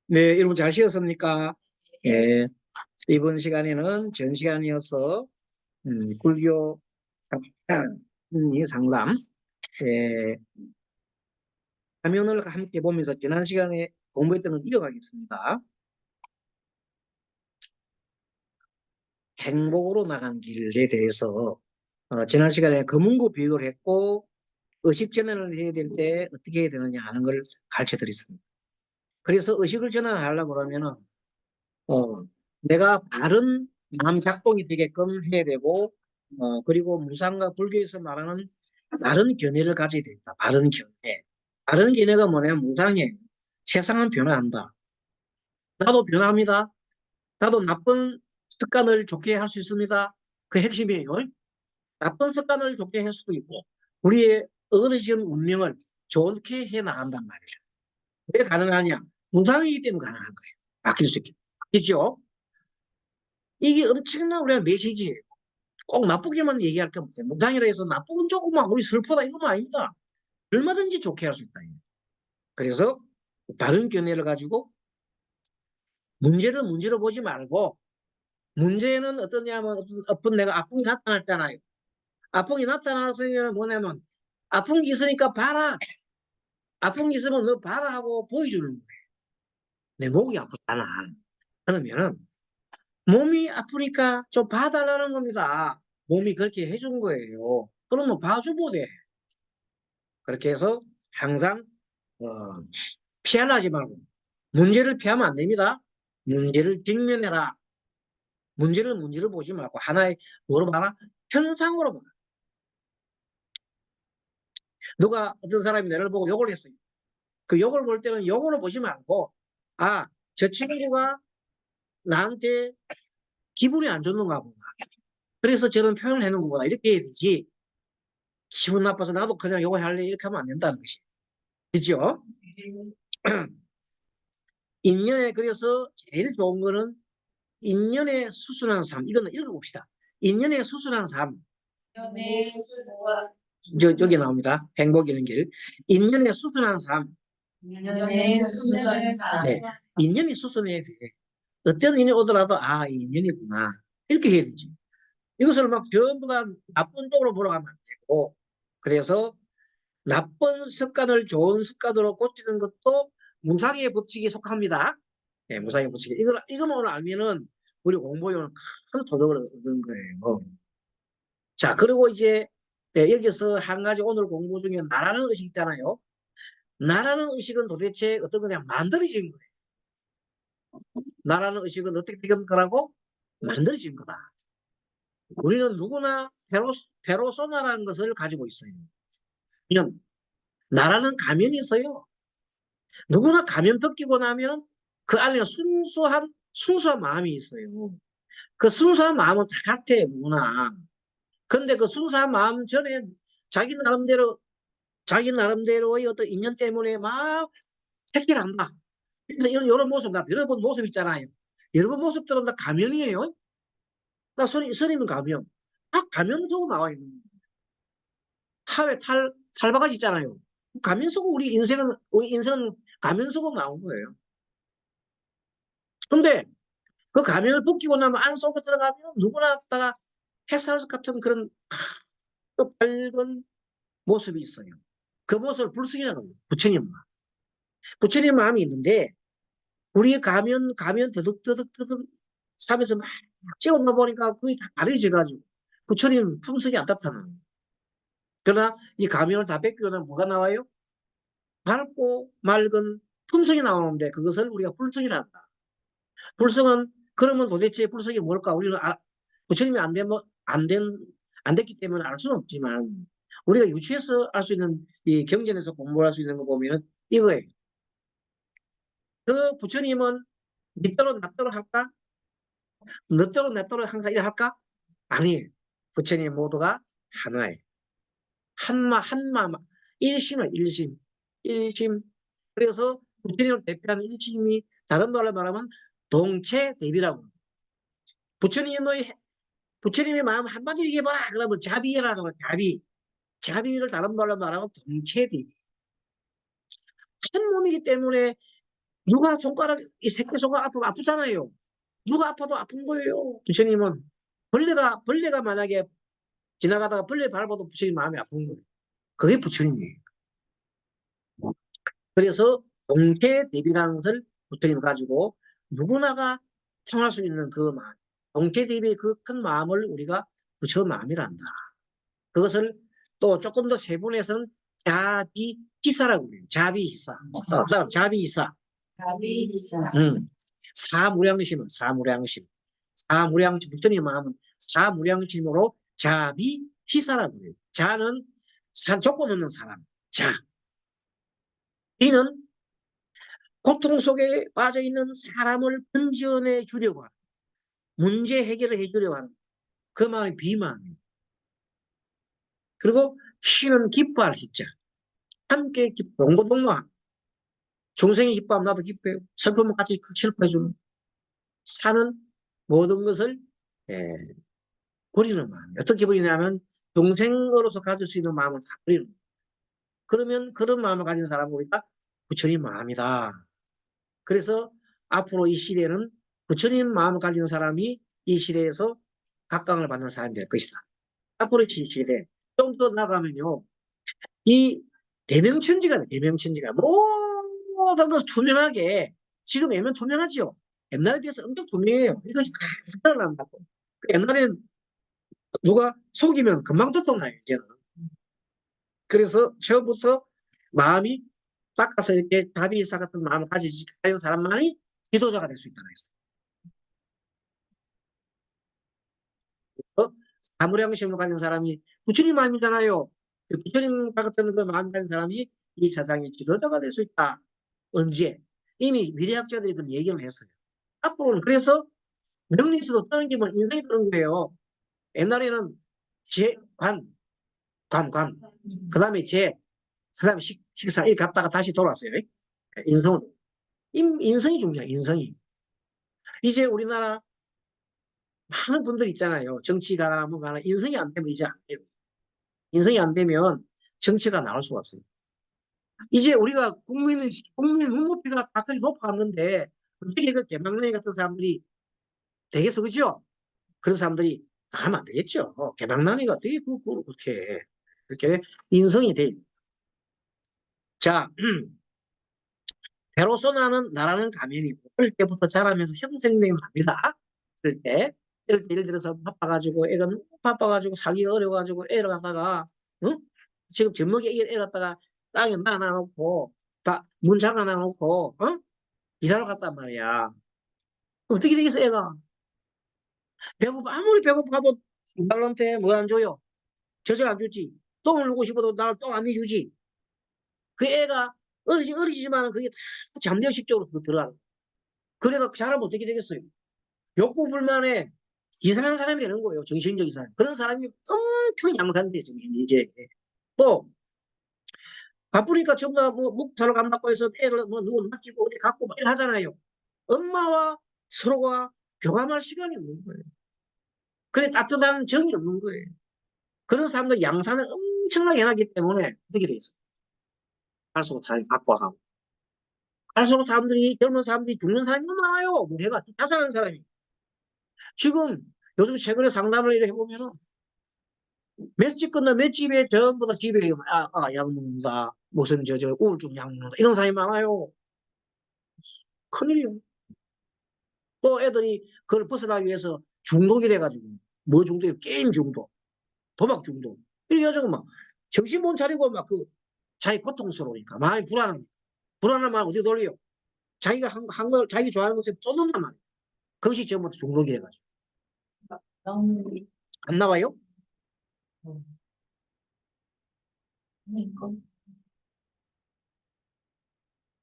네, 여러분 잘 쉬었습니까? 예, 이번 시간에는 전 시간이어서 불교 상담 화면을 함께 보면서 지난 시간에 공부했던 걸 이어가겠습니다. 행복으로 나간 길에 대해서 지난 시간에 금은고 비교를 했고 의식 전환을 해야 될 때 어떻게 해야 되느냐 하는 걸 가르쳐 드렸습니다. 그래서 의식을 전환하려고 그러면은 내가 바른 마음 작동이 되게끔 해야 되고, 그리고 무상과 불교에서 말하는 바른 견해를 가져야 된다. 바른 견해. 바른 견해가 뭐냐면 무상해. 세상은 변화한다. 나도 변화합니다. 나도 나쁜 습관을 좋게 할 수 있습니다. 그 핵심이에요. 나쁜 습관을 좋게 할 수도 있고, 우리의 어그러진 운명을 좋게 해 나간단 말이죠. 왜 가능하냐? 무상이기 때문에 가능한 거예요. 바뀔 수 있게. 그죠? 이게 엄청난 우리가 메시지예요. 꼭 나쁘게만 얘기할 게 없어요. 무상이라 해서 나쁜 조금만 우리 슬프다 이거만 아닙니다. 얼마든지 좋게 할 수 있다. 그래서 다른 견해를 가지고 문제를 문제로 보지 말고 문제는 어떠냐면 어떤 내가 아픔이 나타났잖아요. 아픔이 나타났으면 뭐냐면 아픈 게 있으니까 봐라. 아픈 게 있으면 너 봐라 하고 보여주는 거예요. 내 목이 아프잖아. 그러면은 몸이 아프니까 좀 봐달라는 겁니다. 몸이 그렇게 해준 거예요. 그러면 봐주고 돼. 그렇게 해서 항상 어, 피하지 말고 문제를 피하면 안 됩니다. 문제를 직면해라. 문제를 보지 말고 하나의 뭐로 봐라? 현상으로 봐라. 누가 어떤 사람이 나를 보고 욕을 했어요. 그 욕을 볼 때는 욕으로 보지 말고 아, 저 친구가 나한테 기분이 안 좋는가 보다. 그래서 저런 표현을 해놓은 거보다 이렇게 해야 되지. 기분 나빠서 나도 그냥 욕을 할래 이렇게 하면 안 된다는 것이. 그죠? 인연에 그래서 제일 좋은 거는 인연에 수순한 삶. 이거는 읽어봅시다. 인연에 수순한 삶. 여기 나옵니다. 행복이라는 길. 인연에 수순한 삶. 네. 인연이 수순해야 돼. 어떤 인연이 오더라도 아, 이 인연이구나. 이렇게 해야 되지. 이것을 막 전부 다 나쁜 쪽으로 몰아가면 안 되고. 그래서 나쁜 습관을 좋은 습관으로 고치는 것도 무상의 법칙에 속합니다. 네, 무상의 법칙. 이거만 오늘 알면은 우리 공부에 오늘 큰 도덕을 얻는 거예요. 자, 그리고 이제 네, 여기서 한 가지 오늘 공부 중에 나라는 의식 있잖아요. 나라는 의식은 도대체 어떤 거냐 만들어진 거예요. 나라는 의식은 어떻게 된 거라고? 만들어진 거다. 우리는 누구나 페로소나라는 것을 가지고 있어요. 그냥 나라는 가면이 있어요. 누구나 가면 벗기고 나면 그 안에 순수한 마음이 있어요. 그 순수한 마음은 다 같아, 누구나. 근데 그 순수한 마음 전에 자기 나름대로 자기 나름대로의 어떤 인연 때문에 막 택기를 한다. 그래서 이런 모습, 나 여러 번 모습 있잖아요. 여러 번 모습들은 다 가면이에요. 나 스님은 가면. 다 가면 속으로 나와 있는 거예요. 하회 탈바가지 있잖아요. 가면 속으로 우리 인생은 가면 속으로 나온 거예요. 근데 그 가면을 벗기고 나면 안 속으로 들어가면 누구나 다가 햇살 같은 그런 밝은 모습이 있어요. 그 모습을 불승이라고 해요. 부처님 마음. 부처님 마음이 있는데 우리 가면 더덕더덕 사면서 막 찍어놓 보니까 거의 다 가려져가지고 부처님 품성이 안 나타나요. 그러나 이 가면을 다 벗기고 나면 뭐가 나와요? 밝고 맑은 품성이 나오는데 그것을 우리가 불성이라 한다. 불성은 그러면 도대체 불성이 뭘까? 우리는 부처님이 안 됐기 때문에 알 수는 없지만 우리가 유추해서 알 수 있는 이 경전에서 공부할 수 있는 거 보면 이거예요. 그 부처님은 니따로 나따로 할까? 너따로 나따로 항상 이래 할까? 아니에요. 부처님 모두가 하나예요. 한마, 일심은 일심. 일심. 그래서 부처님을 대표하는 일심이 다른 말로 말하면 동체대비라고. 부처님의, 부처님의 마음 한마디로 얘기해봐라. 그러면 자비라고 자비. 자비를 다른 말로 말하면 동체대비. 한 몸이기 때문에 누가 손가락, 이 새끼 손가락 아프면 아프잖아요. 누가 아파도 아픈 거예요. 부처님은 벌레가 만약에 지나가다가 벌레 밟아도 부처님 마음이 아픈 거예요. 그게 부처님이에요. 그래서 동체 대비라는 것을 부처님 가지고 누구나가 통할 수 있는 그 마음, 동체 대비의 그 큰 마음을 우리가 부처 마음이란다. 그것을 또 조금 더 세분해서는 자비희사라고 해요. 자비희사. 자비희사. 자비희사. 사무량심은 사무량심. 사무량심. 부처님 마음은 사무량심으로 자비희사라고 해요. 자는 조건 없는 사람. 자. 비는 고통 속에 빠져 있는 사람을 건져내 주려고 하는, 문제 해결을 해주려고 하는 그 마음이 비마음이에요. 그리고 희는 기뻐할 희자. 함께 동고동락하는. 중생이 기뻐하면 나도 기뻐해요. 슬프면 같이 슬퍼해주는. 사는 모든 것을 버리는 마음. 어떻게 버리냐면 중생으로서 가질 수 있는 마음을 다 버리는 거예요. 그러면 그런 마음을 가진 사람은 우리가 부처님 마음이다. 그래서 앞으로 이 시대는 부처님 마음을 가진 사람이 이 시대에서 각광을 받는 사람이 될 것이다. 앞으로 이 시대 좀 더 나가면요, 이 대명천지가 모든 것을 투명하게, 지금 애면 투명하지요. 옛날에 비해서 엄청 투명해요. 이것이 다 드러난다고. 옛날에는 누가 속이면 금방 들통나요, 이제는. 그래서 처음부터 마음이 닦아서 이렇게 다비사 같은 마음을 가지는 사람만이 지도자가 될 수 있다고 했어요. 사무량심을 가진 사람이 부처님 마음이잖아요. 부처님 같은 그 마음 가진 사람이 이 세상의 지도자가 될 수 있다. 언제? 이미 미래학자들이 그런 얘기를 했어요. 앞으로는 그래서 명리에서도 뜨는 게 뭐 인생이 뜨는 거예요. 옛날에는 그 다음에 그 다음에 식사, 이렇게 갔다가 다시 돌아왔어요. 인성이 중요해요, 인성이. 이제 우리나라 많은 분들 있잖아요. 정치가 가나 뭐 가나 인성이 안 되면 이제 안 돼요. 인성이 안 되면 정치가 나올 수가 없어요. 이제 우리가 국민 눈높이가 다까지 높아갔는데 어떻게 그 개망랭이 같은 사람들이 되겠어, 그죠? 그런 사람들이 하면 안 되겠죠. 개망랭이가 어떻게 그렇게 그렇게 인성이 돼. 자, 배로서 나라는 가면이고 어릴 때부터 자라면서 형성된 겁니다. 이럴 때 예를 들어서 바빠가지고 애가 너무 바빠가지고 살기 어려워가지고 애를 갖다가 응? 지금 젖먹이 애를 갖다가 땅에 놔놓고 문 잠가놔놓고 이사를 갔단 말이야. 어떻게 되겠어 애가? 아무리 배고파도 딸한테 뭘 안 줘요? 젖을 안 주지. 똥을 누고 싶어도 나를 똥 안 내주지. 그 애가 어리지만 그게 다 잠재의식적으로 들어가는. 그래서 자라면 어떻게 되겠어요? 욕구 불만에 이상한 사람이 되는 거예요. 정신적 이상. 그런 사람이 엄청 양산돼 있어요. 이제 또 바쁘니까 전부 다뭐 먹고 자러 간다고 해서 애를 뭐 누구 맡기고 어디 갖고 막 하잖아요. 엄마와 서로가 교감할 시간이 없는 거예요. 그래 따뜻한 정이 없는 거예요. 그런 사람들 양산을 엄청나게 해놨기 때문에 어떻게 돼 있어요? 갈수록 사람이 바빠하고 갈수록 젊은 사람들이 죽는 사람이 너무 많아요. 뭐 해가 자살하는 사람이. 지금 요즘 최근에 상담을 이렇게 해보면은 몇 집 끝나 몇 집에 전부 다 집에 약 먹는다. 무슨 우울증 약 먹는다. 이런 사람이 많아요. 큰일이요. 또 애들이 그걸 벗어나기 위해서 중독이 돼가지고 뭐 중독이 게임 중독, 도박 중독. 이렇게 해가지고 막 정신 못 차리고 막 자기 고통스러우니까 마음이 불안하니까 불안한 마음 어디 돌려? 자기가 한 걸 자기 좋아하는 것에 쏟는단 말이야. 그것이 전부 중독이 돼가지고 안 나와요?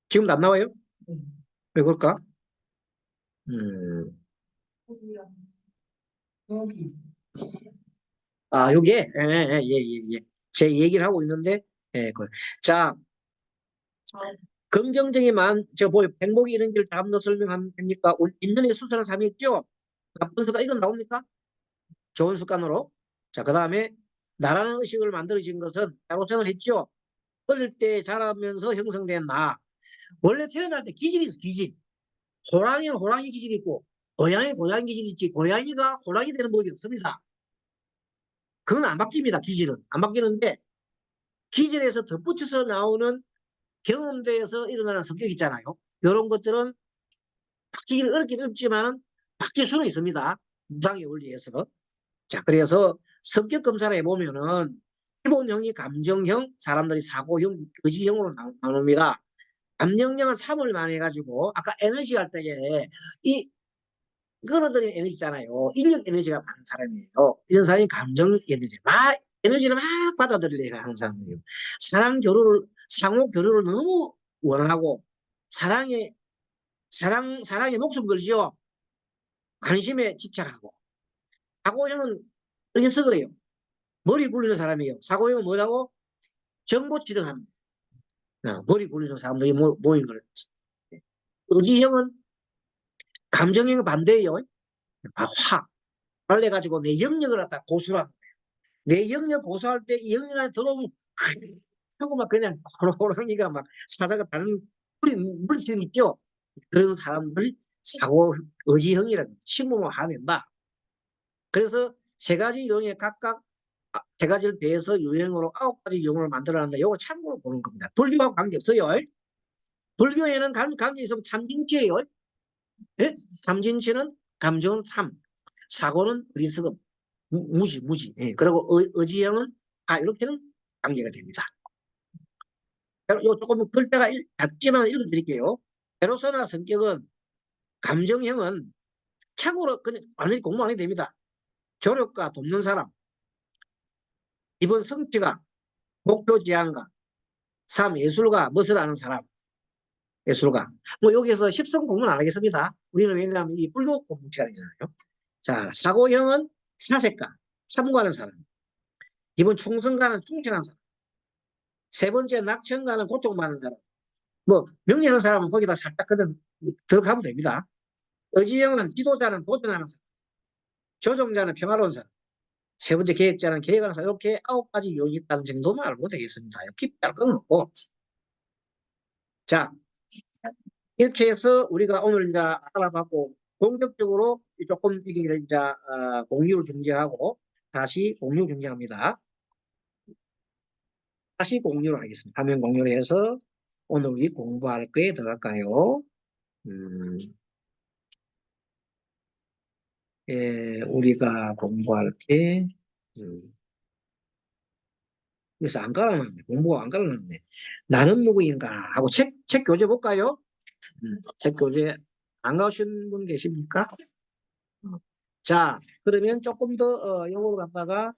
지금도 안 나와요? 왜 그럴까? 요게, 예. 제 얘기를 하고 있는데, 자, 긍정적인 행복이 이런 길 다음으로 설명하면 됩니까? 인연의 수선을 삼했죠? 나쁜 습관, 이건 나옵니까? 좋은 습관으로. 자, 그 다음에, 나라는 의식을 만들어진 것은, 자로천을 했죠? 어릴 때 자라면서 형성된 나. 원래 태어날 때 기질이 있어, 기질. 호랑이는 호랑이 기질이 있고, 고양이 고양이 기질이 있지, 고양이가 호랑이 되는 법이 없습니다. 그건 안 바뀝니다, 기질은. 안 바뀌는데, 기질에서 덧붙여서 나오는 경험대에서 일어나는 성격 있잖아요. 이런 것들은 바뀌기는 어렵긴 없지만은 바뀔 수는 있습니다. 무상의 원리에서. 자, 그래서 성격 검사를 해보면은 기본형이 감정형, 사람들이 사고형, 의지형으로 나눕니다. 감정형은 3을 많이 해가지고 아까 에너지 할 때에 이 끌어들이는 에너지 있잖아요. 인력 에너지가 많은 사람이에요. 이런 사람이 감정 에너지, 막 에너지를 막 받아들이려고 하는 사람이에요. 사랑 교류를 상호 교류를 너무 원하고 사랑에 목숨 걸지요. 관심에 집착하고. 사고형은 어리석어요. 머리 굴리는 사람이에요. 사고형은 뭐라고? 정보 취득하는. 머리 굴리는 사람들이 모인 걸. 의지형은 감정형 반대예요. 확 말래가지고 내 영역을 갖다 고수하는. 내 영역 고수할 때 이 영역 안에 들어오면 하고 막 그냥 호랑이가 막 사자가 다른 물리치는 있죠. 그런 사람들 사고 의지형이라는 침묵을 하면다. 그래서 세 가지 유형에 각각 세 가지를 배해서 유형으로 9가지 유형을 만들어놨는데 이거 참고로 보는 겁니다. 불교하고 관계없어요. 불교에는 관계 있으면 탐진치예요. 예? 탐진치는 감정은 탐, 사고는 어리석음, 무지. 예. 그리고 의지형은 이렇게는 관계가 됩니다. 요 조금 글자가 작지만 읽어드릴게요. 에로서나 성격은 감정형은 참고로 그냥 완전히 공부 안 해도 됩니다. 조력과 돕는 사람, 이번 성취가 목표 지향가, 3. 예술가, 멋을 아는 사람, 예술가. 뭐 여기서 십성 공부는 안 하겠습니다. 우리는 왜냐하면 이 불교 공부 시간이잖아요. 자, 사고형은 사색가, 참고하는 사람. 이번 충성가는 충실한 사람. 세 번째 낙천가는 고통받는 사람. 뭐 명리하는 사람은 거기다 살짝 그냥 들어가면 됩니다. 의지형은 지도자는 도전하는 사람. 조정자는 평화로운 사람. 세 번째 계획자는 계획하는 사람. 이렇게 9가지 요인이 있다는 정도만 알고 되겠습니다. 깊이 할 건 없고. 자, 이렇게 해서 우리가 오늘 이제 알아봤고 본격적으로 조금 이게 이제 공유를 중지하고 다시 공유 중지합니다. 다시 공유를 하겠습니다. 화면 공유를 해서 오늘 우리 공부할 거에 들어갈까요? 우리가 공부할 게 그래서 안 깔아놨네. 공부가 안 깔아놨네. 나는 누구인가 하고 책 교재 볼까요? 책 교재 안 가신 분 계십니까? 자, 그러면 조금 더 요걸 갖다가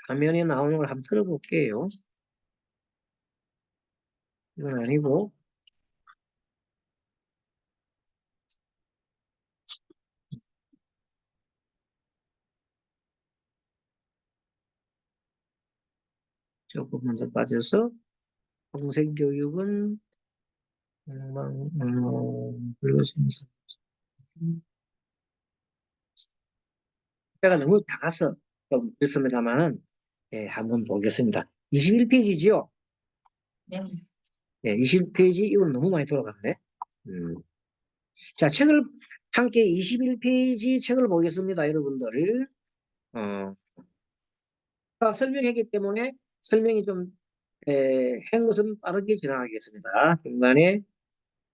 화면에 나오는 걸 한번 틀어볼게요. 이건 아니고 조금만 더 빠져서 평생교육은 불교심사 제가 너무 작아서 좀 그렇습니다만은 한번 보겠습니다. 21페이지지요? 네. 21페이지 이건 너무 많이 돌아갔네. 자, 책을 함께 21페이지 책을 보겠습니다, 여러분들. 설명했기 때문에 설명이 좀 한 것은 빠르게 지나가겠습니다. 중간에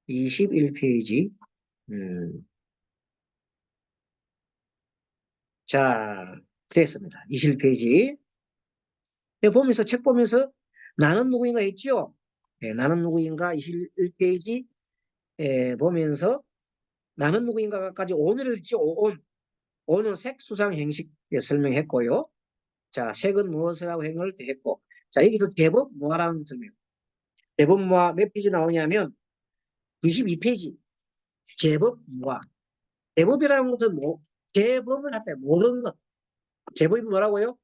21페이지. 자, 됐습니다. 21페이지. 보면서, 책 보면서, 나는 누구인가 했죠? 나는 누구인가 21페이지 보면서, 나는 누구인가까지 오늘을 했죠? 오늘 색, 수상, 형식 설명했고요. 자, 색은 무엇을 하고 행을 했고. 자, 여기서 대법 모아라는 설명. 대법 모아 몇 페이지 나오냐면, 22페이지. 제법 모아. 제법이라는 것은 제법을 할때 모든 것. 제법이 뭐라고요?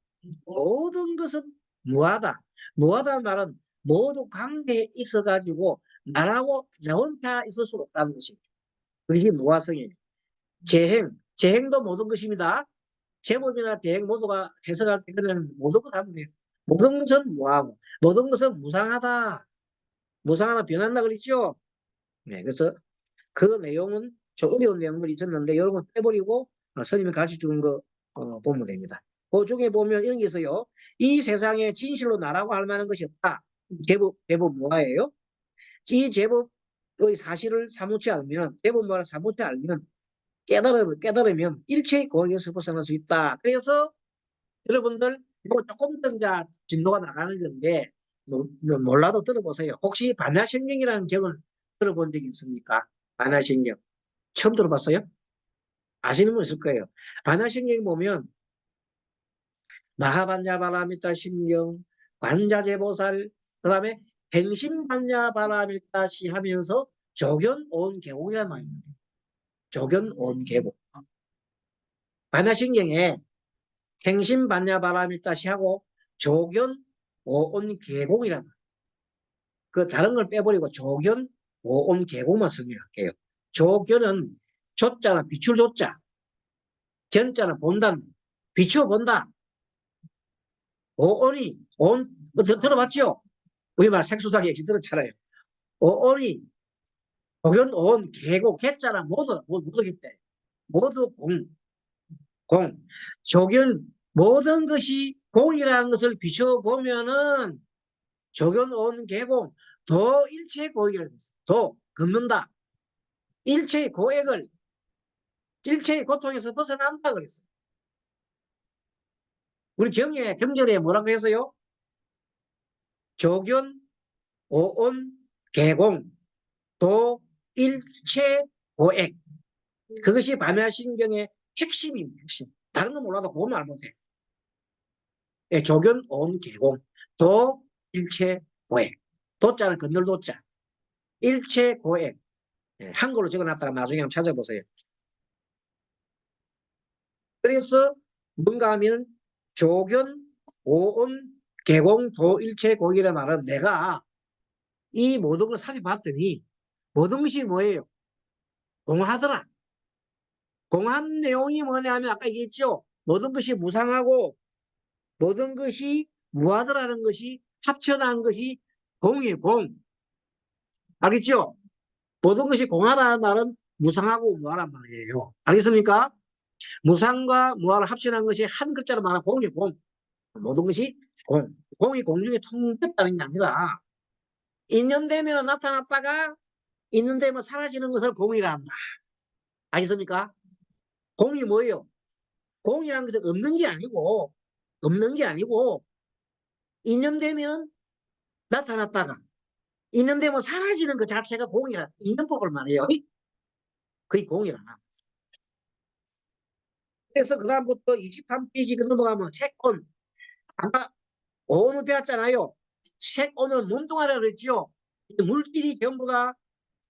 모든 것은 무하다. 무하다는 말은 모두 관계에 있어가지고 나라고 나 혼자 있을 수가 없다는 것입니다. 그게 무하성이에요. 재행도 모든 것입니다. 제법이나 대행 모두가 해석할 때 그냥 모든 것 하면 돼요. 모든 것은 뭐하고 모든 것은 무상하다. 무상하다 변한다 그랬죠. 네, 그래서 그 내용은 좀 어려운 내용들이 있었는데 여러분 빼버리고 스님이 가르쳐 주는 거 보면 됩니다. 그 중에 보면 이런 게 있어요. 이 세상에 진실로 나라고 할 만한 것이 없다. 제법 뭐예요? 이 제법의 사실을 사무치 알면 제법 뭐를 사무치 알면 깨달으면 일체의 고에서 벗어날 수 있다. 그래서 여러분들 이거 조금 더 이제 진도가 나가는 건데 몰라도 들어보세요. 혹시 반야신경이라는 경을 들어본 적이 있습니까? 반야신경 처음 들어봤어요? 아시는 분 있을 거예요. 반야신경 보면 마하반야바라밀타 신경, 관자재보살, 그 다음에 행심반야바라밀타시 하면서 조견온계곡이란 말입니다. 조견온계곡. 반야신경에 행심반야바라밀타시 하고 조견오온계곡이란 말이에요. 그 다른 걸 빼버리고 조견오온계곡만 설명할게요. 조견은 조자나 비출 조자, 견자는 본다는 비추어본다. 오온이 온 들어봤죠? 우리말 색소당 얘기 들었잖아요. 오온이 복연 온 계곡 개자나 모두 겠대 모두 공 조견 모든 것이 공이라는 것을 비춰보면은 조견 온 계공 도 일체 고액이라고 했어. 도 걷는다. 일체의 고액을 일체의 고통에서 벗어난다 그랬어. 우리 경전에 뭐라고 했어요? 조견 오온 계공 도 일체 고액. 그것이 반야신경의 핵심입니다. 핵심. 다른 건 몰라도 그것만 알면 돼. 예, 조견 온 계공 도 일체 고액. 도자는 건널 도자. 일체 고액. 예, 한글로 적어놨다가 나중에 한번 찾아보세요. 그래서 뭔가 하면 조견 오온 계공 도 일체 고액이라는 말은 내가 이 모든 걸 살펴봤더니 모든 것이 뭐예요? 공하더라. 공한 내용이 뭐냐 하면 아까 얘기했죠. 모든 것이 무상하고 모든 것이 무하더라는 것이 합쳐난 것이 공이에요. 공. 알겠죠? 모든 것이 공하라는 말은 무상하고 무하란 말이에요. 알겠습니까? 무상과 무하를 합쳐난 것이 한 글자로 말하면 공이에요. 공. 모든 것이 공. 공이 공중에 통했다는 게 아니라 있는 데면 나타났다가 있는 데면 사라지는 것을 공이라 한다. 알겠습니까? 공이 뭐예요? 공이라는 것은 없는 게 아니고 있는 데면 나타났다가 있는데 뭐 사라지는 그 자체가 공이라 있는 법을 말해요. 그게 공이라. 그래서 그 다음부터 23페이지 넘어가면 색온. 아까 오온을 배웠잖아요. 색온은 몸뚱아리라 그랬죠. 물질이 전부 다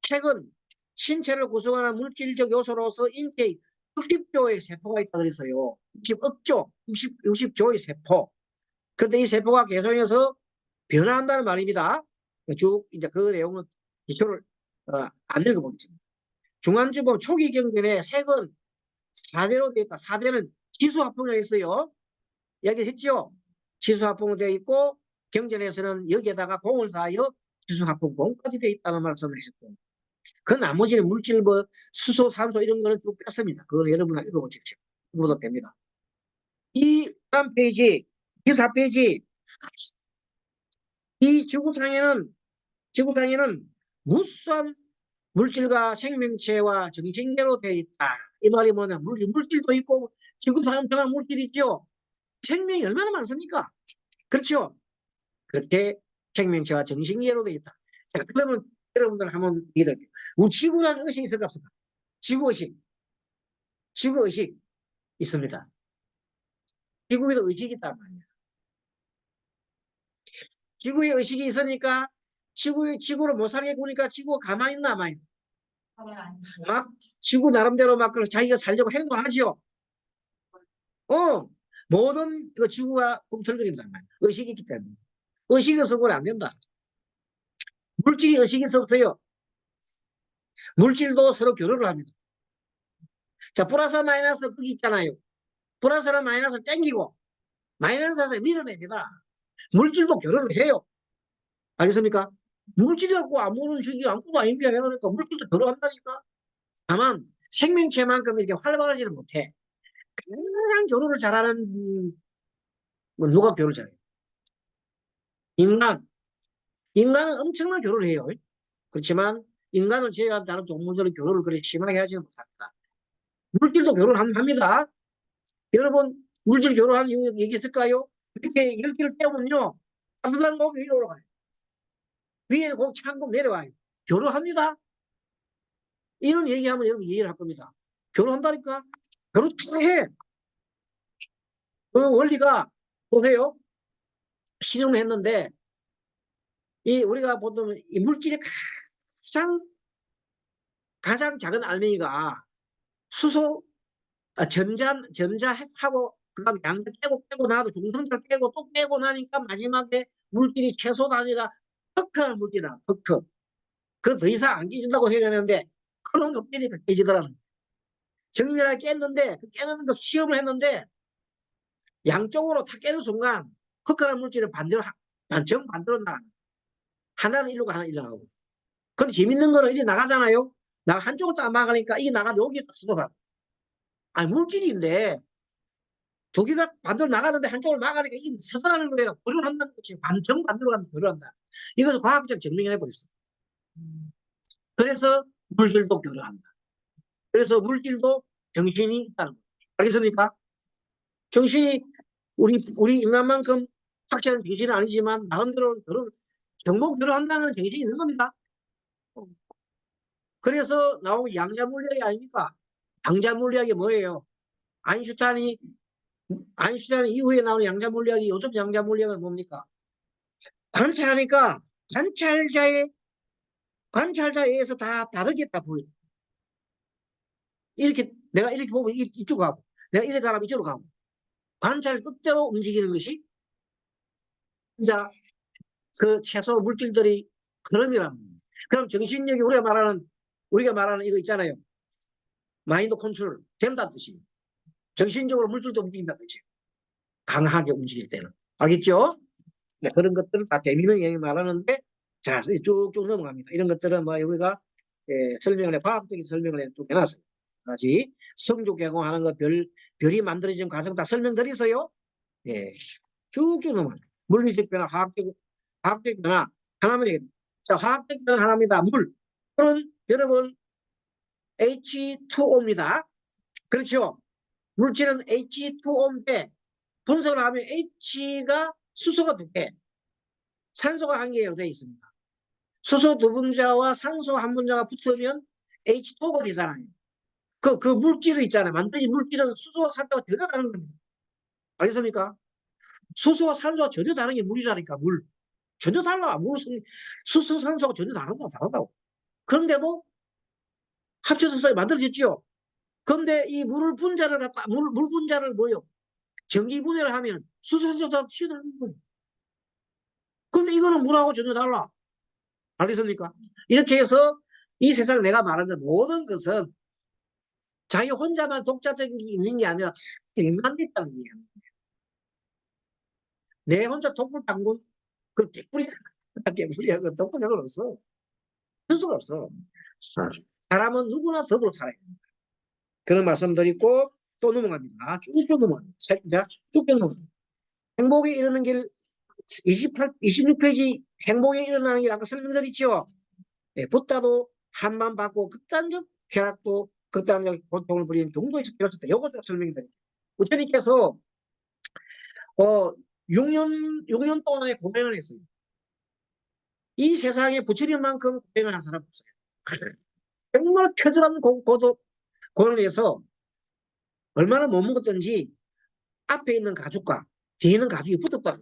색은 신체를 구성하는 물질적 요소로서 인체의 60조의 세포가 있다 그랬어요. 60억조, 60조의 세포. 근데 이 세포가 개성해서 변화한다는 말입니다. 쭉 이제 그 내용은 기초를 안 읽어보겠습니다. 중간지법 초기 경전에 색은 4대로 되어 있다. 4대는 지수합봉이라고 했어요. 얘기했죠. 지수합봉으로 되어 있고 경전에서는 여기에다가 공을 다하여 지수합봉 공까지 되어 있다는 말씀을 하셨고 그 나머지는 물질 뭐 수소, 산소 이런 거는 쭉 뺐습니다. 그거는 여러분들 읽어보십시오. 읽어도 됩니다. 이 다음 페이지 24페이지 이 지구상에는 무수한 물질과 생명체와 정신계로 되어 있다. 이 말이 뭐냐? 물질도 있고 지구상은 정한 물질이 있죠. 생명이 얼마나 많습니까? 그렇죠? 그렇게 생명체와 정신계로 되어 있다. 자, 그러면 여러분들 한번 얘기해드릴게요. 우리 지구라는 의식이 있을까 없을까? 지구의식. 지구의식 있습니다. 지구에도 의식이 있단 말이에요. 지구의 의식이 있으니까 지구를 못 살게 구니까 지구가 가만히 있나 마요. 막 지구 나름대로 막 자기가 살려고 행동하죠. 모든 그 지구가 꿈틀거립니다. 의식이 있기 때문에. 의식이 없으면 안 된다. 물질이 의식이 없어요. 물질도 서로 교류를 합니다. 자, 플러스 마이너스 거기 있잖아요. 플러스랑 마이너스 땡기고 마이너스에서 밀어냅니다. 물질도 결혼을 해요. 알겠습니까? 물질하고 아무런 주기 아무것도 아닙니다. 그러니까 물질도 결혼한다니까. 다만 생명체만큼 이렇게 활발하지는 못해. 가장 결혼을 잘하는 누가 결혼을 잘해? 인간. 인간은 엄청난 결혼을 해요. 그렇지만 인간을 제외한 다른 동물들은 결혼을 그렇게 심하게 하지는 못합니다. 물질도 결혼합니다. 여러분 물질 결혼하는 이유 얘기했을까요? 이렇게 열기를 떼우면요 따뜻한 거 위로 올라가요. 위에 공 찬 공 내려와요. 결혼합니다. 이런 얘기하면 여러분 이해를 할 겁니다. 결혼한다니까? 결혼 다 해. 그 원리가 보세요. 실험을 했는데 이 우리가 보통 이 물질의 가장 작은 알맹이가 수소, 전자핵하고 그다음 양자 깨고 나도 중성자 깨고 또 깨고 나니까 마지막에 물질이 최소 단위가 터크라는 물질이다. 터크. 그 더 이상 안 깨진다고 생각했는데 그런 거 깨니까 깨지더라는. 정밀하게 깼는데 그 깨는 거 시험을 했는데 양쪽으로 다 깨는 순간 터크라는 물질은 반대로 정반대로 나. 하나는 일로 가고 하나는 일로 가고. 근데 재밌는 거는 이리 나가잖아요. 나 한쪽을 딱 막으니까 이게 나가는데 여기 딱 쏟아봐. 아니 물질인데 두 개가 반대로 나가는데 한쪽을 막으니까 이게 서더라는 거예요. 결혼한다는 거지. 정반대로 가면 결혼한다. 이것을 과학적 증명을 해버렸어. 그래서 물질도 결혼한다. 그래서 물질도 정신이 있다는 거예요. 알겠습니까? 정신이 우리 인간만큼 확실한 정신은 아니지만 나름대로 정복 결혼한다는 정신이 있는 겁니다. 그래서 나오고 양자 물리학이 아닙니까? 양자 물리학이 뭐예요? 아인슈타인 이후에 나오는 양자 물리학이 요즘 양자 물리학은 뭡니까? 관찰하니까 관찰자에 의해서 다 다르겠다 보여. 이렇게 내가 이렇게 보면 이쪽으로 가고 내가 이렇게 가면 이쪽으로 가고 관찰 뜻대로 움직이는 것이 진짜 그 최소 물질들이 그럼이라는 거예요. 그럼 정신력이 우리가 말하는 이거 있잖아요. 마인드 컨트롤 된다는 뜻이에요. 정신적으로 물질도 움직인다는 뜻이에요. 강하게 움직일 때는. 알겠죠? 네, 그런 것들은 다 재미있는 얘기 말하는데 자 쭉쭉 넘어갑니다. 이런 것들은 뭐 우리가 과학적인 설명을 쭉 해놨어요. 까지 성조 개공하는 거 별이 만들어진 과정 다 설명드리세요. 예, 쭉쭉 넘어가요. 물리적 변화, 화학적 변화 하나만 얘기해. 자, 화학적 변화 하나입니다. 물. 물은 여러분 H2O입니다. 그렇죠? 물질은 H2O인데 분석을 하면 H가 수소가 두 개, 산소가 한 개로 되어 있습니다. 수소 두 분자와 산소 한 분자가 붙으면 H2O가 되잖아요. 그 물질이 있잖아요. 만들어진 물질은 수소와 산소가 전혀 다른 겁니다. 알겠습니까? 수소와 산소가 전혀 다른 게 물이라니까, 물. 전혀 달라. 수소, 산소가 전혀 다르다고. 그런데도 합쳐서 만들어졌죠. 그런데 이 물 분자를 뭐요? 전기 분해를 하면 수소, 산소가 튀어나오는 거예요. 그런데 이거는 물하고 전혀 달라. 알겠습니까? 이렇게 해서 이 세상 내가 말하는 모든 것은 자기 혼자만 독자적인 게 있는 게 아니라 일만됐다는 얘기야. 내 혼자 독불 당군 그 개뿔이하고 독불력은 없어. 할 수가 없어. 사람은 누구나 덕으로 살아야 됩니다. 그런 말씀드리고 또 넘어갑니다. 쭉쭉 넘어갑니다. 쭉 넘어갑니다. 행복에 이르는 길 26페이지 행복에 일어나는 길 아까 설명드렸죠. 예, 붓다도 한만 받고 극단적 쾌락도 극단적 고통을 부리는 중도에서 비롯했다. 이것도 설명드립니다. 부처님께서 6년 동안의 고행을 했어요. 이 세상에 부처님만큼 고행을 한 사람 없어요. 정말 처절한 고행을 해서 얼마나 못 먹었던지 앞에 있는 가죽과 뒤에 있는 가죽이 붙었다.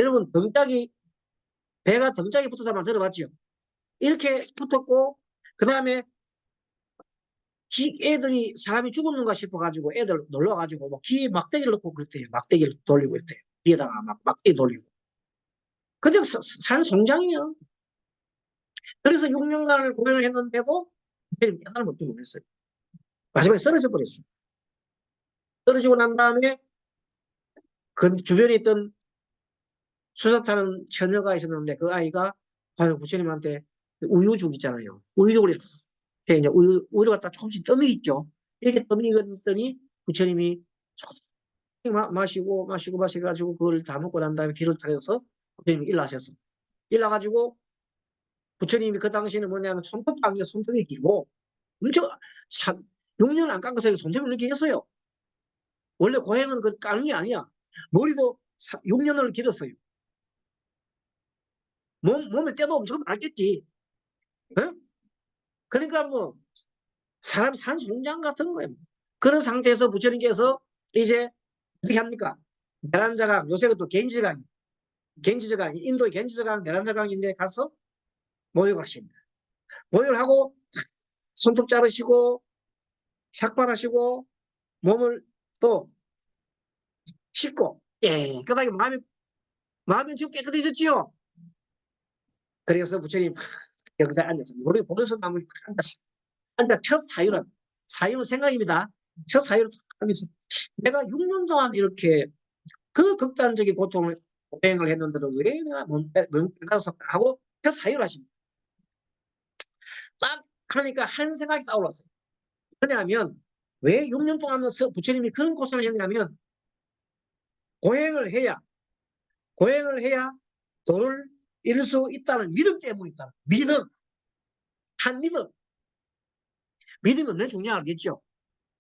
여러분 배가 등짝이 붙었다 말 들어봤죠? 이렇게 붙었고 그 다음에 애들이 사람이 죽었는가 싶어가지고 애들 놀러가지고 뭐 귀에 막대기를 넣고 그랬대요. 막대기를 돌리고 이랬대요. 위에다가 막대기 돌리고. 그냥 산 송장이에요. 그래서 6년간을 고행을 했는데도 깨달을 못 주고 그랬어요. 마지막에 쓰러져 버렸어요. 떨어지고 난 다음에 그 주변에 있던 수사 타는 처녀가 있었는데 그 아이가 아유 부처님한테 우유죽 있잖아요. 우유죽을 이렇게 이제 우유가 딱 조금씩 떠미 있죠. 이렇게 떠미 익었더니 부처님이 마시고 그걸 다 먹고 난 다음에 길을 타셔서 부처님이 일나셨어. 일나가지고 부처님이 그 당시에는 뭐냐면 손톱도 안 게 손톱이 길고 엄청 6년을 안 깎아서 손톱이 이렇게 했어요. 원래 고행은 그 까는 게 아니야. 머리도 6년을 길었어요. 몸에 때도 엄청 많겠지. 어? 그러니까 뭐 사람 산송장 같은 거예요. 그런 상태에서 부처님께서 이제 어떻게 합니까? 내란자강, 요새 또 겐지강, 인도의 겐지자강, 내란자강인데 가서 모욕하십니다. 모욕을 하고 손톱 자르시고 삭발하시고 몸을 또 씻고 깨끗하게 마음이 지금 깨끗해졌지요. 그래서 부처님 영사에 앉았습니다. 우리 보면서 나무에 앉아 첫 사유는 생각입니다. 첫 사유를 하면서 내가 6년 동안 이렇게 그 극단적인 고통을 고행을 했는데도 왜 내가 못 깨달았을까 하고 첫 사유를 하십니다. 딱 하니까 한 생각이 떠올랐어요. 왜냐하면 왜 6년 동안 부처님이 그런 고생을 했냐면 고행을 해야 도를 이룰 수 있다는 믿음 때문이다. 한 믿음이 얼마나 중요하겠죠.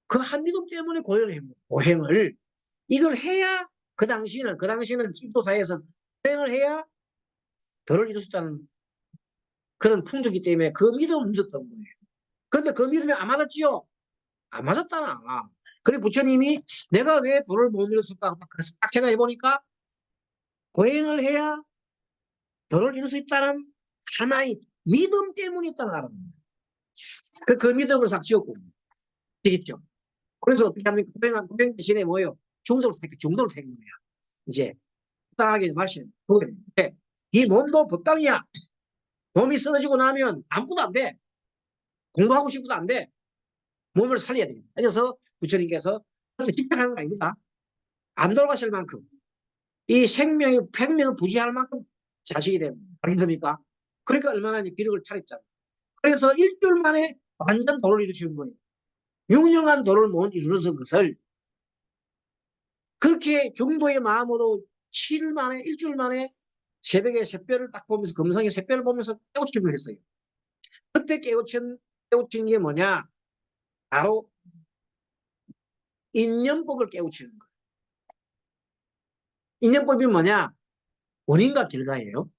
그 한 믿음 때문에 고행을 이걸 해야 그 당시는 지도사에서 고행을 해야 도를 이룰 수 있다는 그런 풍조기 때문에 그 믿음을 믿었던 거예요. 근데 그 믿음이 안 맞았지요? 안 맞았잖아. 그래 부처님이 내가 왜 도를 못 이뤘을까? 딱 생각해 보니까 고행을 해야 도를 이룰 수 있다는 하나의 믿음 때문에 있다는 거예요. 그 믿음을 싹 지었고 되겠죠. 그래서 어떻게 하면 고행 대신에 뭐예요? 중도를 택 거야. 이제 적당하게 마시는 거게 되는데 이 몸도 법당이야. 몸이 쓰러지고 나면 아무것도 안 돼. 공부하고 싶어도 안 돼. 몸을 살려야 됩니다. 그래서 부처님께서 집착하는 거 아닙니다. 안 돌아가실 만큼 이 생명을 부지할 만큼 자식이 됩니다. 알겠습니까? 그러니까 얼마나 기력을 차렸잖아요. 그래서 일주일 만에 완전 도를 이루시는 거예요. 6년간 도를 못 이루는 것을 그렇게 중도의 마음으로 7일 만에 일주일 만에 새벽에 새별을 딱 보면서 금성의 새별을 보면서 깨우침을 했어요. 그때 깨우친 게 뭐냐? 바로 인연법을 깨우치는 거예요. 인연법이 뭐냐? 원인과 결과예요.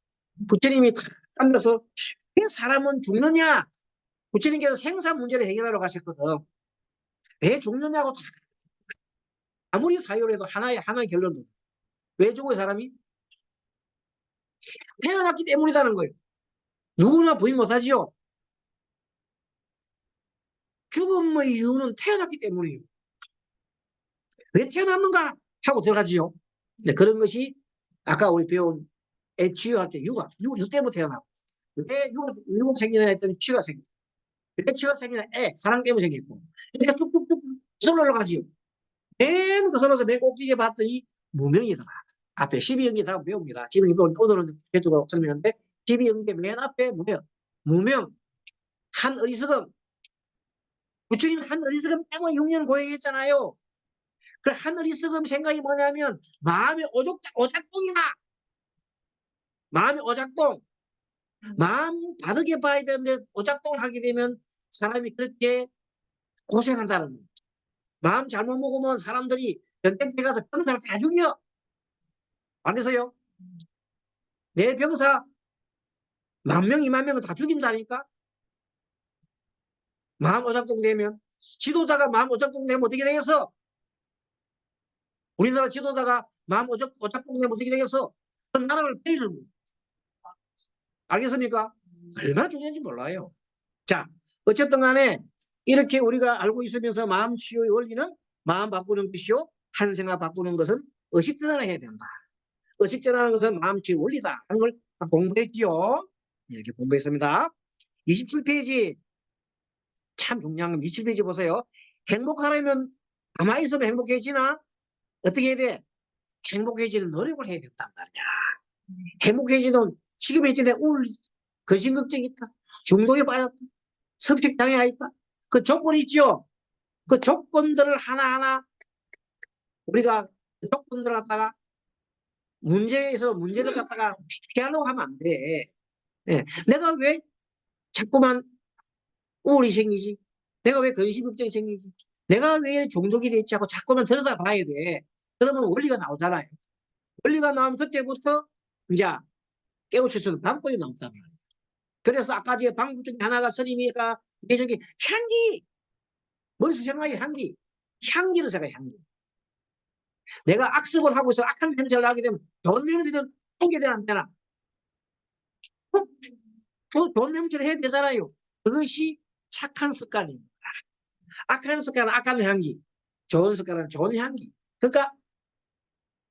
부처님이 탁 앉아서 왜 사람은 죽느냐? 부처님께서 생사 문제를 해결하러 가셨거든. 왜 죽느냐고 아무리 사유를 해도 하나의 결론도. 왜 죽어요, 사람이? 태어났기 때문이라는 거예요. 누구나 부인 못하지요. 죽음의 이유는 태어났기 때문이에요. 왜 태어났는가 하고 들어가지요. 네, 그런 것이 아까 우리 배운 애 치유할 때 유 때문에 태어나고 왜 유가 생기냐 했더니 치유가 생겨. 왜 치유가 생기냐? 사랑 때문에 생겼고 이렇게 뚝뚝뚝 거슬러 올라가지요. 맨 거슬러서 맨 꼭지게 봤더니 무명이더라. 앞에 12연계 다 배웁니다. 12연계 오늘은 계속으로 설명하는데 12연계 맨 앞에 무명 한 어리석음. 부처님 한 어리석음 때문에 6년 고행했잖아요. 그 한 어리석음 생각이 뭐냐면 마음의 오작동이다. 마음의 오작동. 마음 바르게 봐야 되는데 오작동을 하게 되면 사람이 그렇게 고생한다는 거예요. 마음 잘못 먹으면 사람들이 병땡에 가서 병사를 다 죽여. 안 돼서요? 내 병사 10,000명, 20,000명은 다 죽인다니까? 마음 오작동 되면. 지도자가 마음 오작동 되면 어떻게 되겠어? 우리나라 지도자가 마음 오작동 되면 어떻게 되겠어? 그 나라를 때리는 거예요. 알겠습니까? 얼마나 중요한지 몰라요. 자, 어쨌든 간에 이렇게 우리가 알고 있으면서 마음 치유의 원리는 마음 바꾸는 것이요. 한 생각 바꾸는 것은 의식 전환을 해야 된다. 의식 전환하는 것은 마음 치유의 원리다. 하는 걸 공부했지요. 이렇게 공부했습니다. 27페이지 참 중요한 건 27페이지 보세요. 행복하려면 가만히 있으면 행복해지나? 어떻게 해야 돼? 행복해지는 노력을 해야 된단 말이야. 행복해지는 지금 현재 내 우울, 근심걱정이 있다. 중독에 빠졌다. 섭식장애가 있다. 그 조건이 있죠. 그 조건들을 하나하나 우리가 그 조건들을 갖다가 문제에서 문제를 갖다가 피하려고 하면 안 돼. 예. 내가 왜 자꾸만 우울이 생기지? 내가 왜 근심걱정이 생기지? 내가 왜 중독이 됐지 하고 자꾸만 들여다봐야 돼. 그러면 원리가 나오잖아요. 원리가 나오면 그때부터 이제 깨우칠 수 있는 방법이 나온단 말이에요. 그래서 아까 제 방법 중에 하나가 스님이가 예전에 향기, 머릿속 생각이 향기, 향기를 생각해, 향기. 내가 악습을 하고 있어 악한 냄새를 나게 되면 좋은 냄새는 하게 되나 안 되나? 좋은 냄새를 해야 되잖아요. 그것이 착한 습관입니다. 악한 습관은 악한 향기, 좋은 습관은 좋은 향기. 그러니까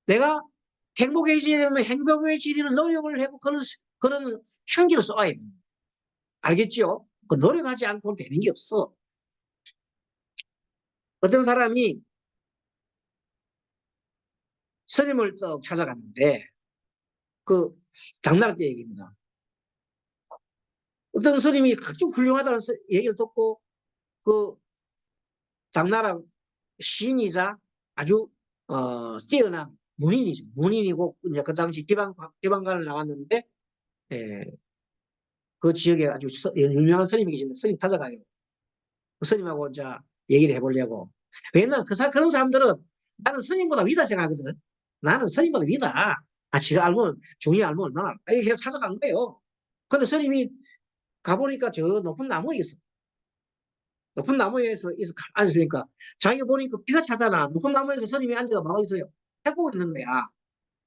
내가 행복해지려면 행복해지려는 노력을 하고 그런 향기를 쏘아야 됩니다. 알겠죠? 그 노력하지 않고는 되는 게 없어. 어떤 사람이 스님을 딱 찾아갔는데 그 장날 때 얘기입니다. 어떤 스님이 아주 훌륭하다는 얘기를 듣고 그 장나라 시인이자 아주 뛰어난 문인이죠. 문인이고 이제 그 당시 지방관을 나왔는데 예, 그 지역에 아주 유명한 스님이 계신데 스님 찾아가요. 그 스님하고 이제 얘기를 해보려고. 왜냐면 그런 사람들은 나는 스님보다 위다 생각하거든. 나는 스님보다 위다. 아, 지가 알면, 중이 알면 얼마나, 이렇게 해서 찾아간 거예요. 근데 스님이 가보니까 저 높은 나무에 있어. 높은 나무에서 앉았으니까 자기가 보니까 비가 차잖아. 높은 나무에서 스님이 앉아가 막 있어요. 해보고 있는 거야.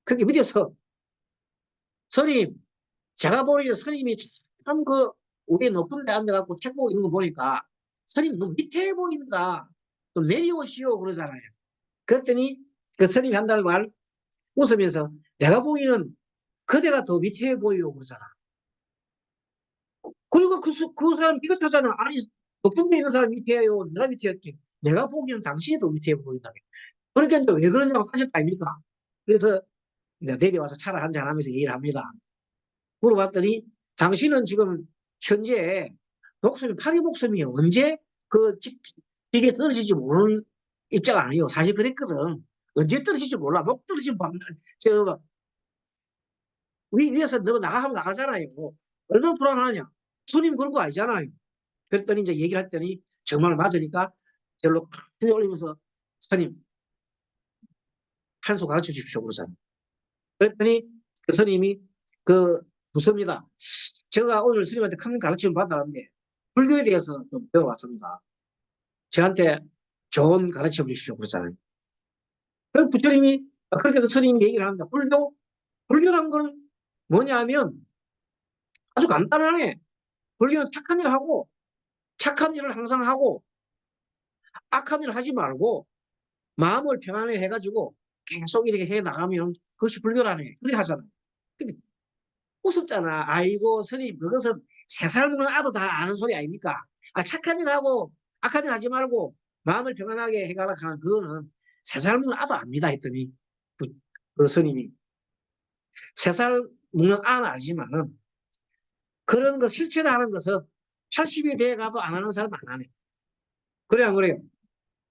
그게 밑에서 스님, 제가 보니까 스님이 참 그 위에 높은 데 앉아갖고 책 보고 있는 거 보니까 스님 너무 밑에 보인다. 좀 내려오시오 그러잖아요. 그랬더니 그 스님이 한다는 말 웃으면서 내가 보기에는 그대가 더 밑에 보이오 그러잖아. 그리고 그 사람 비겁하잖아. 아니 높은 데 있는 사람 밑에요. 내가 밑에였게. 내가 보기에는 당신이 더 밑에 보인다. 그러니까 이제 왜 그러냐고 하실 거 아닙니까? 그래서 내려와서 차를 한잔 하면서 얘기를 합니다. 물어봤더니 당신은 지금 현재 목숨이 파리 목숨이에요. 언제 그 집에 떨어질지 모르는 입장 아니에요. 사실 그랬거든. 언제 떨어질지 몰라. 목 떨어지면 저 위에서 너 나가 하면 나가잖아요. 얼마나 불안하냐. 손님 그런 거 아니잖아요. 그랬더니 이제 얘기를 했더니 정말 맞으니까 절로 큰 올리면서 스님 한 수 가르쳐 주십시오 그러잖아요. 그랬더니 그 스님이 그 무섭니다. 제가 오늘 스님한테 큰 가르침을 받았는데 불교에 대해서 좀 배워왔습니다. 저한테 좋은 가르쳐 주십시오 그러잖아요. 그 부처님이 그렇게 그 스님이 얘기를 합니다. 불교란 건 뭐냐면 아주 간단하네. 불교는 착한 일을 하고 착한 일을 항상 하고 악한 일을 하지 말고 마음을 평안해 해가지고 계속 이렇게 해 나가면 그것이 불교라네. 그렇게 하잖아. 근데 우습잖아. 아이고 스님 그것은 세 살 먹는 아도 다 아는 소리 아닙니까? 아 착한 일 하고 악한 일 하지 말고 마음을 평안하게 해가라 하는 그거는 세 살 먹는 아도 압니다 했더니 그 스님이 세 살 먹는 아는 알지만은 그런 거 실천하는 것은 80이 돼 가도 안 하는 사람 안 하네. 그래 안 그래요?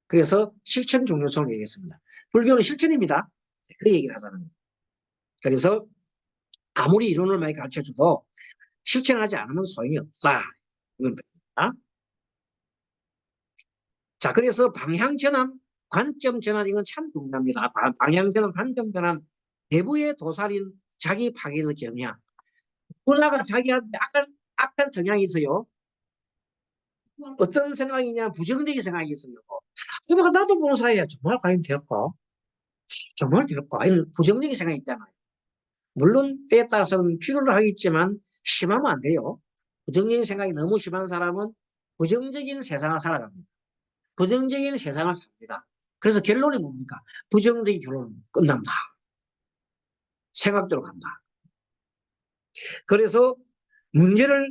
그래서 실천 중요성을 얘기했습니다. 불교는 실천입니다. 그 얘기를 하자는. 그래서 아무리 이론을 많이 가르쳐줘도 실천하지 않으면 소용이 없다. 이건 겁니다. 자, 그래서 방향 전환, 관점 전환, 이건 참 중요합니다. 방향 전환, 관점 전환, 내부의 도살인 자기 파괴의 경향. 누구나가 자기한테 악한 성향이 있어요. 어떤 생각이냐, 부정적인 생각이 있어요. 나도 보는 사이에 정말 과연 될까? 정말 될까? 이런 부정적인 생각이 있잖아요. 물론 때에 따라서는 필요를 하겠지만 심하면 안 돼요. 부정적인 생각이 너무 심한 사람은 부정적인 세상을 살아갑니다. 부정적인 세상을 삽니다. 그래서 결론이 뭡니까? 부정적인 결론은 끝난다. 생각대로 간다. 그래서 문제를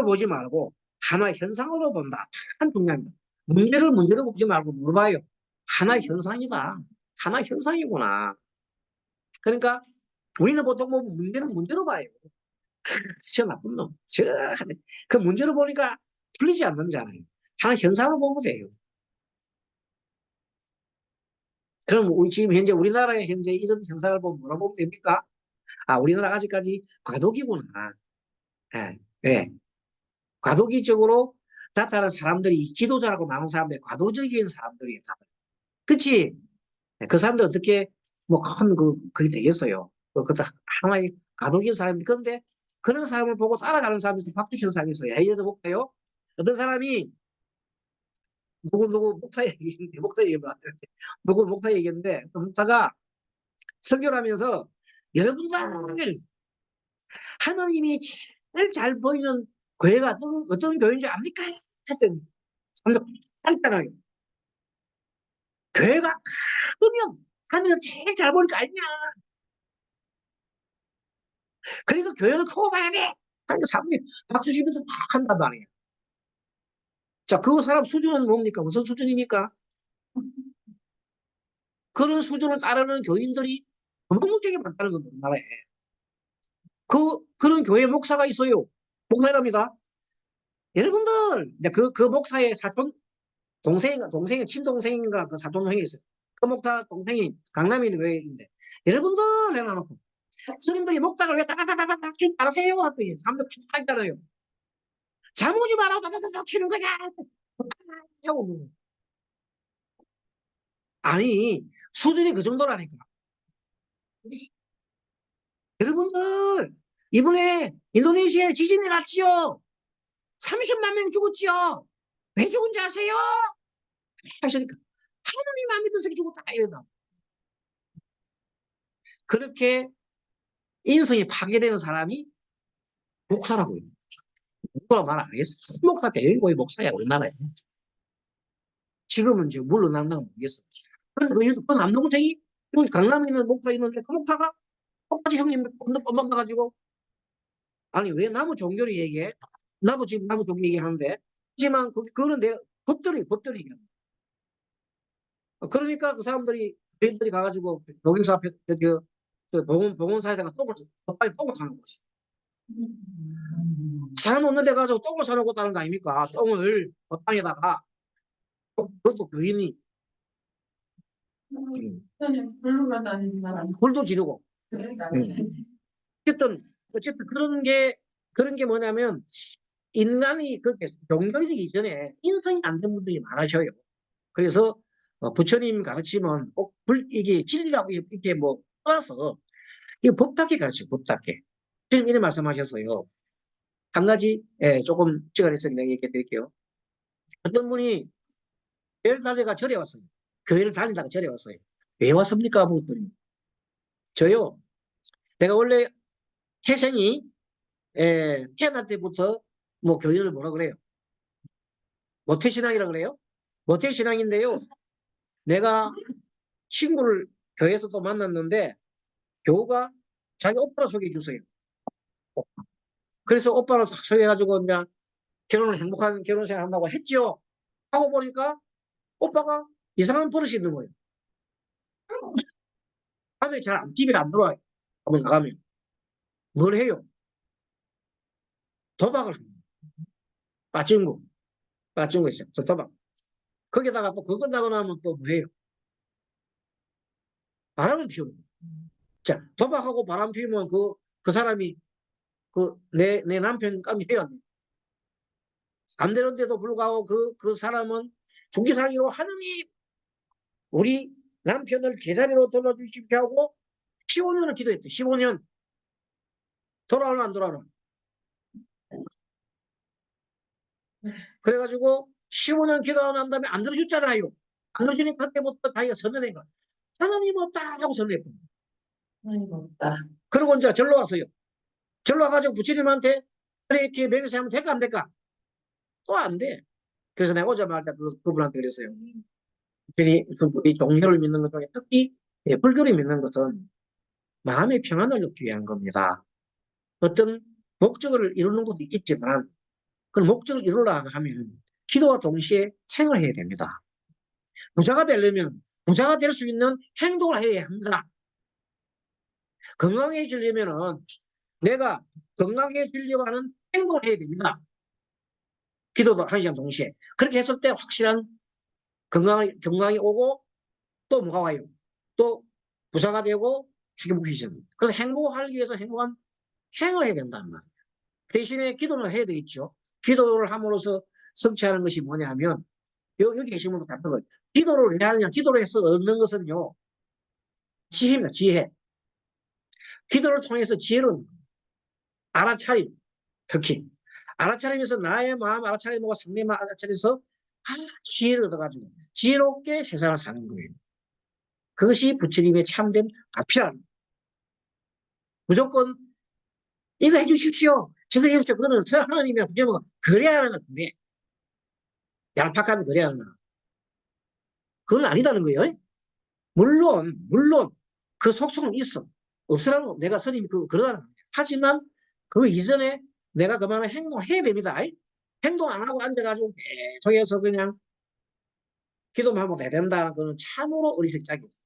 보지 말고 하나의 현상으로 본다. 참 중요합니다. 문제를 보지 말고 뭘 봐요? 하나의 현상이다. 하나의 현상이구나. 그러니까 우리는 보통 뭐 문제는 문제로 봐요. 저 나쁜 놈. 그 문제로 보니까 풀리지 않는잖아요. 하나 현상을 보면 돼요. 그럼 지금 현재 우리나라의 현재 이런 현상을 보면 뭐라 보면 됩니까? 아, 우리나라가 아직까지 과도기구나. 예, 예. 과도기적으로 나타나는 사람들이 지도자라고 나오는 사람들이 과도적인 사람들이에요. 다들. 그치? 예, 그 사람들 어떻게 뭐 큰 그게 되겠어요. 그 하나의 과도기인 사람이 그런데 그런 사람을 보고 따라가는 사람이 박수 치는 사람이 있어요. 예를 들어 볼까요? 어떤 사람이 누구 목사 얘기인데 목사 얘기면 안 되는데 누구 목사 얘기인데 그 목사가 설교를 하면서 여러분들 하나님이 제일 잘 보이는 교회가 어떤 교회인지 압니까? 했더니 사람들 알잖아요. 교회가 크면 하나님은 제일 잘 보니까 아니냐. 그러니까 교회는 크고 봐야 돼. 그러니까 사람들이 박수 치면서 막 한단 말이에요. 자, 그 사람 수준은 뭡니까? 무슨 수준입니까? 그런 수준을 따르는 교인들이 어마무지하게 많다는 겁니다. 우리나라에. 그런 교회 목사가 있어요. 목사랍니다. 여러분들, 이제 그 목사의 사촌, 동생이, 친동생인가 그 사촌 동생이 있어요. 그 목사 동생이 강남에 있는 교회인데, 여러분들 해놔놓고, 스님들이 목탁을 왜 따다다다닥 치는 알아세요? 하더니, 사람들 깜빡이잖아요. 잠오지 말라고 따다다닥 치는 거냐? 하고 아니, 수준이 그 정도라니까. 여러분들, 이번에 인도네시아에 지진이 났지요? 30만 명 죽었지요? 왜 죽은지 아세요? 하시니까, 하나님 안 믿어서 죽었다. 이러다. 그렇게 인성이 파괴되는 사람이 목사라고 해요. 누구라 말 안 했어. 목사 대행고의 목사야, 우리나라에. 지금은 이제 물러난다고 모르겠어. 그 남동생이 여기 강남에 있는 목사 있는데 그 목사가 똑같이 형님 뻔뻔가가지고 아니 왜 나무 종교를 얘기해? 나도 지금 나무 종교 얘기하는데 하지만 그거는 내 법들이 그러니까 그 사람들이 교인들이 가가지고 목용사 앞에 봉원사에다가 똥을 사는 거지. 사람 없는 데 가서 똥을 사놓고 다는 거 아닙니까? 똥을 법당에다가 그것도 교인이 불로만 다니는 나라. 불도 지르고 어쨌든 그런 게 뭐냐면 인간이 그렇게 종교이 되기 전에 인성이 안 된 분들이 많으셔요. 그래서 부처님 가르치면 꼭 이게 진리라고 이렇게 뭐 떠나서 이거 법답게 가르쳐요. 법답게. 지금 이런 말씀하셨어요. 한 가지 조금 시간 있으면 내가 얘기해 드릴게요. 어떤 분이 교회를 다니다가 절에 왔어요. 교회를 다니다가 절에 왔어요. 왜 왔습니까? 묻더니 저요. 내가 원래 태생이 태어날 때부터 뭐 교회를 뭐라 그래요? 모태신앙이라 그래요? 모태신앙인데요. 내가 친구를 교회에서 또 만났는데 교우가 자기 오빠를 소개해 주세요. 그래서 오빠를 소개해가지고 이제 결혼을 행복한 결혼 생활 한다고 했죠. 하고 보니까 오빠가 이상한 버릇이 있는 거예요. 밤에 집에 안 들어와요. 한번 나가면. 뭘 해요? 도박을 해요. 빠진 거 있어요. 도박. 거기다가 또 그거 나고 나면 또 뭐해요? 바람을 피우는 거예요. 자, 도박하고 바람 피우면 그 사람이 내 남편 깜이 해야 돼. 안 되는데도 불구하고 그 사람은 중기상의로 하느님, 우리 남편을 제자리로 돌려주십시오 하고 15년을 기도했대. 15년. 돌아오나 안 돌아오나. 그래가지고 15년 기도하고 난 다음에 안 들어줬잖아요. 안 들어주니까 그때부터 자기가 선언한 거야. 하나님 없다 하고 선언했거든요. 하나님 없다. 그리고 이제 절로 왔어요. 절로 와가지고 부처님한테 이렇게 맹세하면 될까 안 될까? 또 안 돼. 그래서 내가 오자마자 그분한테 그랬어요. 이 종교를 믿는 것 중에 특히 불교를 믿는 것은 마음의 평안을 얻기 위한 겁니다. 어떤 목적을 이루는 것도 있지만 그 목적을 이루려고 하면 기도와 동시에 행을 해야 됩니다. 부자가 되려면 부자가 될 수 있는 행동을 해야 합니다. 건강해지려면은 내가 건강해지려고 하는 행동을 해야 됩니다. 기도도 1시간 동시에. 그렇게 했을 때 확실한 건강이 오고 또 뭐가 와요? 또 부자가 되고 행복해지는. 그래서 행복하기 위해서 행복한 행을 해야 된다는 말이에요. 대신에 기도는 해야 되겠죠. 기도를 함으로써 성취하는 것이 뭐냐면 여기 계신 분도 같은 거예요. 기도를 왜 하느냐? 기도를 해서 얻는 것은요. 지혜입니다. 지혜. 기도를 통해서 지혜를 알아차림. 특히 알아차리면서 나의 마음 알아차리고 상대 마음 알아차려서 지혜를 얻어가지고 지혜롭게 세상을 사는 거예요. 그것이 부처님의 참된 앞이라는. 무조건 이거 해주십시오. 저거 해주십시오. 그거는 하나님이랑 부처님은 그래야 하는 거 그래. 얄팍하면 그래야 하는 거. 그건 아니다는 거예요. 물론 그 속성은 있어. 없으라고 내가 스님이 그러다는 거예요. 하지만 그 이전에 내가 그만한 행동을 해야 됩니다. 행동 안 하고 앉아가지고 계속해서 그냥 기도만 하면 된다는 거는 참으로 어리석은 짝입니다.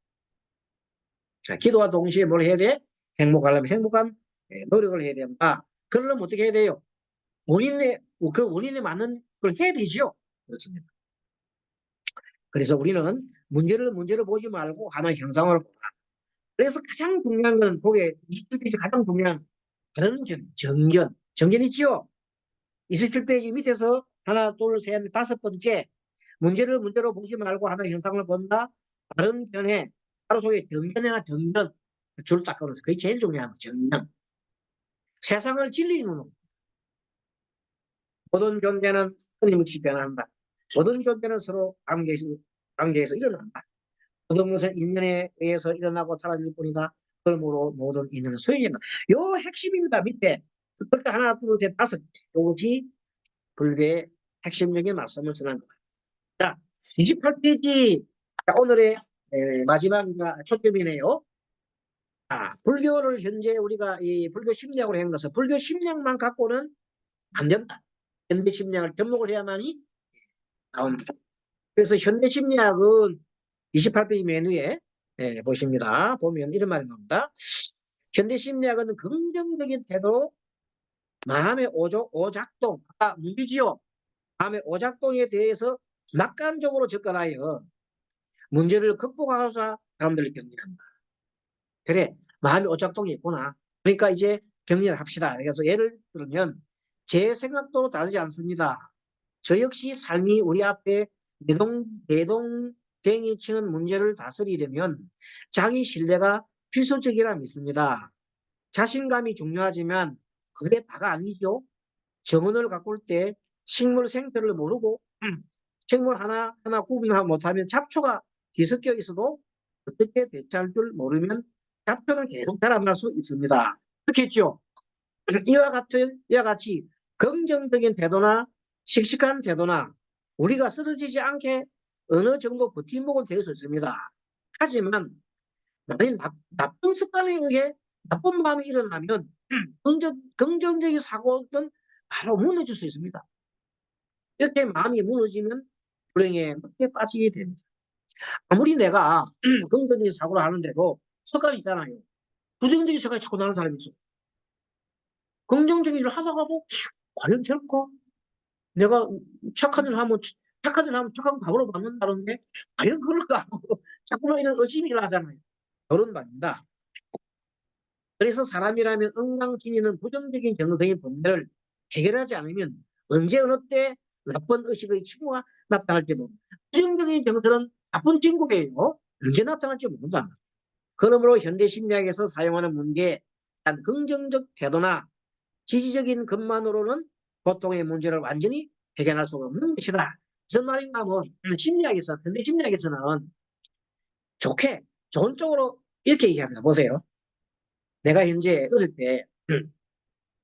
자, 기도와 동시에 뭘 해야 돼? 행복하려면 행복한 노력을 해야 된다. 그러려면 어떻게 해야 돼요? 그 원인에 맞는 걸 해야 되죠. 그렇습니다. 그래서 우리는 문제를 보지 말고 하나의 형상을 보라. 그래서 가장 중요한 건 거기에 27페이지 가장 중요한 다른 정견 있죠? 27페이지 밑에서 하나, 둘, 셋, 다섯 번째 문제로 보지 말고 하나의 형상을 본다. 다른 견해 바로 속에 정견이나 정견 줄을 딱 끊어서 그게 제일 중요한 거 정견. 세상을 진리의 눈으로 모든 존재는 끊임없이 변한다. 모든 존재는 서로 관계에서 일어난다. 모든 것은 인연에 의해서 일어나고 사라질 뿐이다. 그러므로 모든 인연은 소용이다. 요 핵심입니다. 밑에 그러니까 하나, 둘, 셋, 다섯 요것이 불교의 핵심적인 말씀을 전한 겁니다. 자, 28페이지 오늘의 마지막 초점이네요. 불교를 현재 우리가 이 불교 심리학으로 한 것은 불교 심리학만 갖고는 안 된다. 현대 심리학을 접목을 해야만이 나옵니다. 그래서 현대 심리학은 28페이지 맨 위에 보십니다. 보면 이런 말이 나옵니다. 현대 심리학은 긍정적인 태도로 마음의 오작동, 문제지요. 마음의 오작동에 대해서 낙관적으로 접근하여 문제를 극복하고자 사람들을 격리한다. 그래, 마음의 오작동이 있구나. 그러니까 이제 격리를 합시다. 그래서 예를 들면 제 생각도 다르지 않습니다. 저 역시 삶이 우리 앞에 대동댕이 치는 문제를 다스리려면 자기 신뢰가 필수적이라 믿습니다. 자신감이 중요하지만 그게 다가 아니죠. 정원을 가꿀 때 식물 생태를 모르고 식물 하나 구분하지 못하면 잡초가 뒤섞여 있어도 어떻게 대처할 줄 모르면 잡초는 계속 자라날 수 있습니다. 그렇겠죠? 이와 같이 긍정적인 태도나 씩씩한 태도나 우리가 쓰러지지 않게 어느 정도 버팀목은 될 수 있습니다. 하지만 만일 나쁜 습관에 의해 나쁜 마음이 일어나면 긍정적인 사고는 바로 무너질 수 있습니다. 이렇게 마음이 무너지면 불행에 늦게 빠지게 됩니다. 아무리 내가 긍정적인 사고를 하는데도 습관이 있잖아요. 부정적인 생각이 자꾸 나는 사람이 있어. 긍정적인 일을 하다가도 과연 될까? 내가 착한 일을 하면 착한 값으로 받는다는데 과연 그럴까 하고 자꾸만 이런 의심이 나잖아요. 그런 말입니다. 그래서 사람이라면 엉망진이는 부정적인 정서의 본질을 해결하지 않으면 언제 어느 때 나쁜 의식의 징후가 나타날지 모릅니다. 부정적인 정서는 나쁜 징후예요. 언제 나타날지 모른다. 그러므로 현대 심리학에서 사용하는 문제에 대한 긍정적 태도나 지지적인 것만으로는 보통의 문제를 완전히 해결할 수가 없는 것이다. 무슨 말인가 하면 현대 심리학에서는 좋은 쪽으로 이렇게 얘기합니다. 보세요. 내가 현재 어릴 때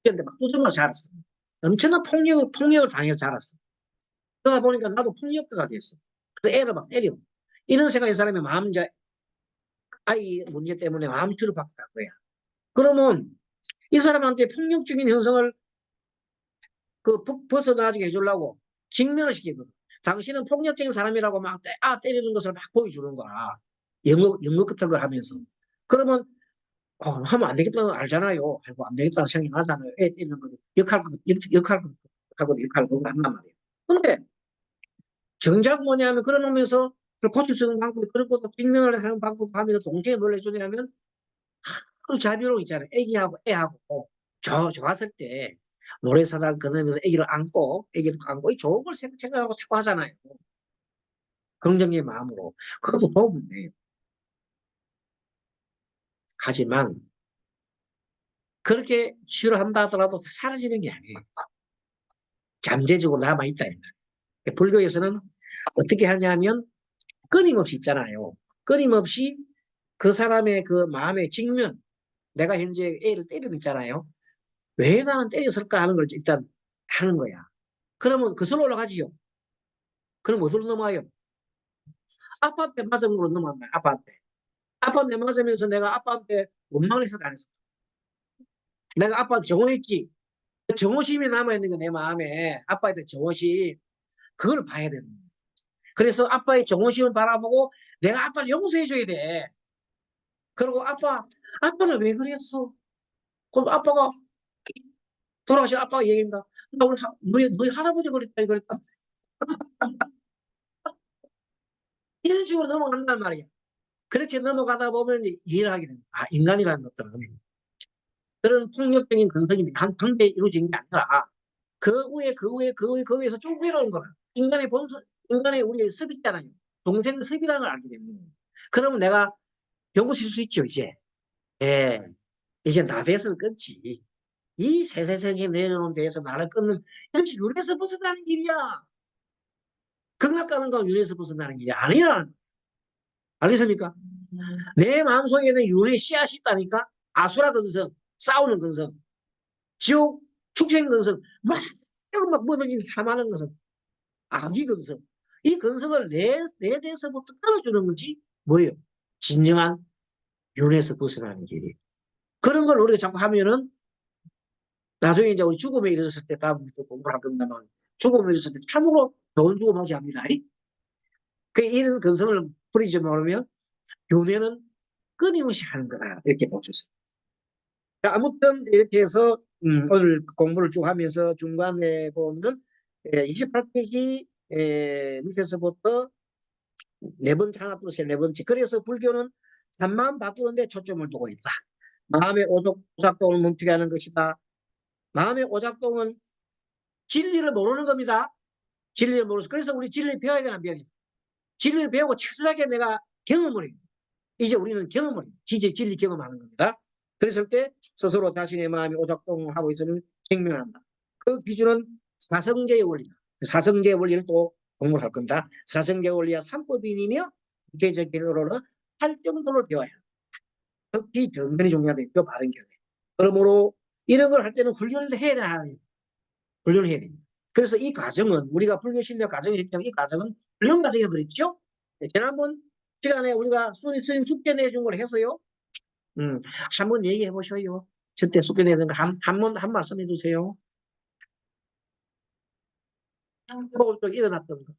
근데 막 두들겨 자랐어. 엄청난 폭력을 당해서 자랐어. 그러다 보니까 나도 폭력가가 됐어. 그래서 애를 막 때려. 이런 생각인 사람이 아이 문제 때문에 마음주를 받다 거야. 그러면 이 사람한테 폭력적인 현상을 벗어나게 해주려고 직면을 시키거든. 당신은 폭력적인 사람이라고 막 때리는 것을 막 보여주는 거야. 연극 같은 걸 하면서. 그러면 하면 안 되겠다는 걸 알잖아요. 아이고, 안 되겠다는 생각이 나잖아요. 애 때리는 거, 역할 그거 한단 말이에요. 근데 정작 뭐냐면 그러면서 고칠 수 있는 방법이 그런 것도 뒷면을 하는 방법 하면서 동시에 뭘 해주냐면 그 자비로 있잖아요. 애기하고 애하고 좋았을 때 모래사장 건너면서 애기를 안고 이 좋은 걸 생각하고 자꾸 하잖아요. 긍정의 마음으로. 그것도 도움이 돼요. 하지만 그렇게 치료를 한다 하더라도 사라지는 게 아니에요. 잠재적으로 남아있다. 불교에서는 어떻게 하냐면 끊임없이 있잖아요. 끊임없이 그 사람의 그 마음의 직면, 내가 현재 애를 때리고 있잖아요. 왜 나는 때렸을까 하는 걸 일단 하는 거야. 그러면 그슬로 올라가지요. 그럼 어디로 넘어와요? 아빠한테 맞은 걸로 넘어간다. 아빠한테. 아빠한테 맞으면서 내가 아빠한테 원망을 했을까 안 했을까? 내가 아빠한테 정오했지. 정오심이 남아있는 거 내 마음에 아빠한테 정오심. 그걸 봐야 되는 거야. 그래서 아빠의 정오심을 바라보고 내가 아빠를 용서해줘야 돼. 그리고 아빠는 왜 그랬어? 그럼 아빠가 돌아가신 아빠가 얘기합니다. 나 오늘 너희 할아버지 그랬다, 그랬다. 이런 식으로 넘어간단 말이야. 그렇게 넘어가다 보면 이해를 하게 됩니다. 인간이라는 것들은 그런 폭력적인 근성이 한 방대에 이루어진 게 아니라 그 위에서 쭉 내려온 거야. 인간의 본성, 인간의 우리의 습이 있잖아요. 동생 습이라는 걸 알게 됩니다. 그러면 내가 병고 칠 수 있죠, 이제. 예. 이제 나대에서는 끊지. 이 세세성에 내려놓은 데에서 나를 끊는, 이것이 윤회에서 벗어나는 길이야. 극락 가는 건 윤회에서 벗어나는 길이 아니라, 알겠습니까? 내 마음속에는 윤회 씨앗이 있다니까? 아수라 근성, 싸우는 근성, 지옥, 축생 근성, 막 뭐든지 탐하는 것은 악의 근성. 이 근성을 내 대해서부터 끊어주는 것이 뭐예요? 진정한 윤회에서 벗어나는 길이. 그런 걸 우리가 자꾸 하면은 나중에 이제 우리 죽음에 이르렀을 때 다음부터 공부를 할 겁니다만 죽음에 이르렀을 때 참으로 좋은 죽음 하지 합니다. 그 이런 근성을 버리지 않으면 윤회는 끊임없이 하는 거다. 이렇게 볼 수 있습니다. 아무튼 이렇게 해서 오늘 공부를 쭉 하면서 중간에 보면 28페이지 밑에서부터 네 번째 하나 둘셋 네 번째 그래서 불교는 한마음 바꾸는데 초점을 두고 있다. 마음의 오작동을 멈추게 하는 것이다. 마음의 오작동은 진리를 모르는 겁니다. 진리를 모르서 그래서 우리 진리 배워야 되나 배워야 돼. 진리를 배우고 철저하게 내가 경험을 해요. 이제 우리는 경험을 해요. 진리 경험하는 겁니다. 그랬을 때 스스로 자신의 마음이 오작동하고 있으면 증명한다. 그 기준은 사성제의 원리다. 사성제의 원리를 또 공부를 할 겁니다. 사성제의 원리와 삼법인이며 구체적으로는 활정도를 배워야 합니다. 특히 정면이 중요하다. 바른 견해. 그러므로 이런 걸 할 때는 훈련을 해야 돼요. 훈련을 해야 됩니다. 그래서 이 과정은 우리가 불교 실력 과정이 있지만 이 과정은 훈련 과정이라고 그랬죠. 지난번 시간에 우리가 스님 숙제 내준 걸 해서요. 한번 얘기해 보셔요. 저때 숙제 내준 거 한 말씀 해주세요. 또 일어났던 거.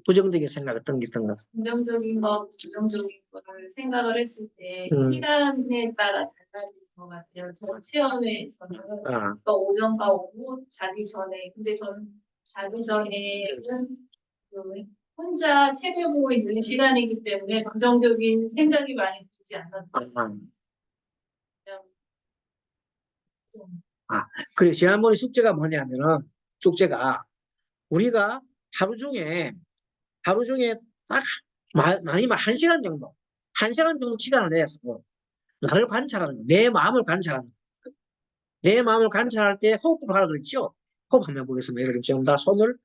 부정적인 생각 어떤 게 있던 거. 긍정적인 것, 부정적인 거를 생각을 했을 때 음. 시간에 따라 달라지는 것 같아요. 저 체험에서는 아, 오전과 오후 자기 전에 근데 저는 자기 전에는 그 혼자 책을 보고 있는 시간이기 때문에 부정적인 생각이 많이 들지 않았어요. 아, 그냥 좀 아. 그리고 지난번에 숙제가 뭐냐면은 숙제가 우리가 하루 중에 딱 많이만 한 시간 정도, 한 시간 정도 시간을 내서 나를 관찰하는 거, 내 마음을 관찰하는 거. 내 마음을 관찰할 때 호흡을 하라 그랬죠? 호흡 한번 보겠습니다. 예를 들면 지금 다 손을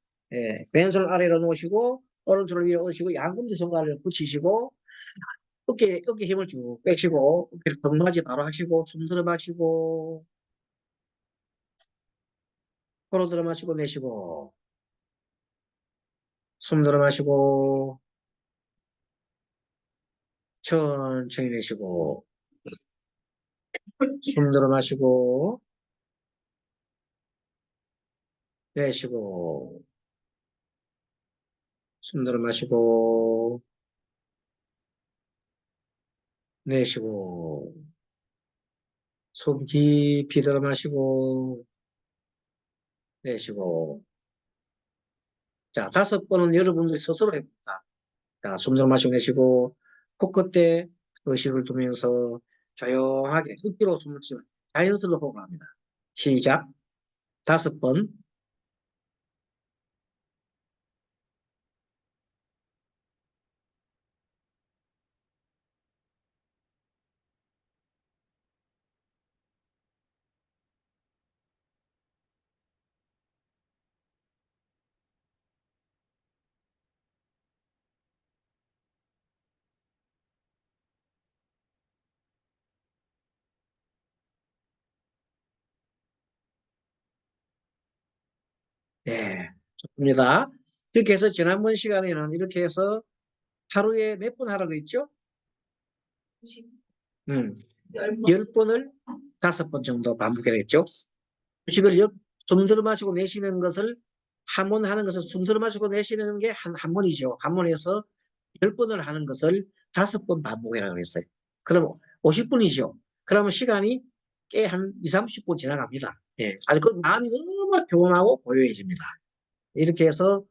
왼손 아래로 놓으시고 오른손을 위로 올리시고 양꿈치 손가락을 붙이시고 어깨 힘을 쭉 빼시고 어깨를 등받이 바로 하시고 숨 들어 마시고 코로 들어 마시고 내쉬고 숨 들어 마시고 천천히 내쉬고 숨 들어 마시고 내쉬고 숨 들어 마시고 내쉬고 숨 깊이 들어 마시고 내쉬고. 자, 5번은 여러분들이 스스로 해봅니다. 자, 숨 들어 마시고 내쉬고 코끝에 의식을 두면서 조용하게 억지로 숨을 쉬면 자연스러운 호흡을 합니다. 시작. 5번. 네, 좋습니다. 이렇게 해서 지난번 시간에는 이렇게 해서 하루에 몇 번 하라고 했죠? 음, 10번을 5번 정도 반복하라 했죠? 휴식을 숨 들어 마시고 내쉬는 것을 한 번 하는 것을 숨 들어 마시고 내쉬는 게 한 번이죠. 한 번에서 10번을 하는 것을 5번 반복해라고 했어요. 그럼 50분이죠. 그러면 시간이 꽤 한 2, 30분 지나갑니다. 예. 아니, 그 마음이 너무 평온하고 고요해집니다. 이렇게 해서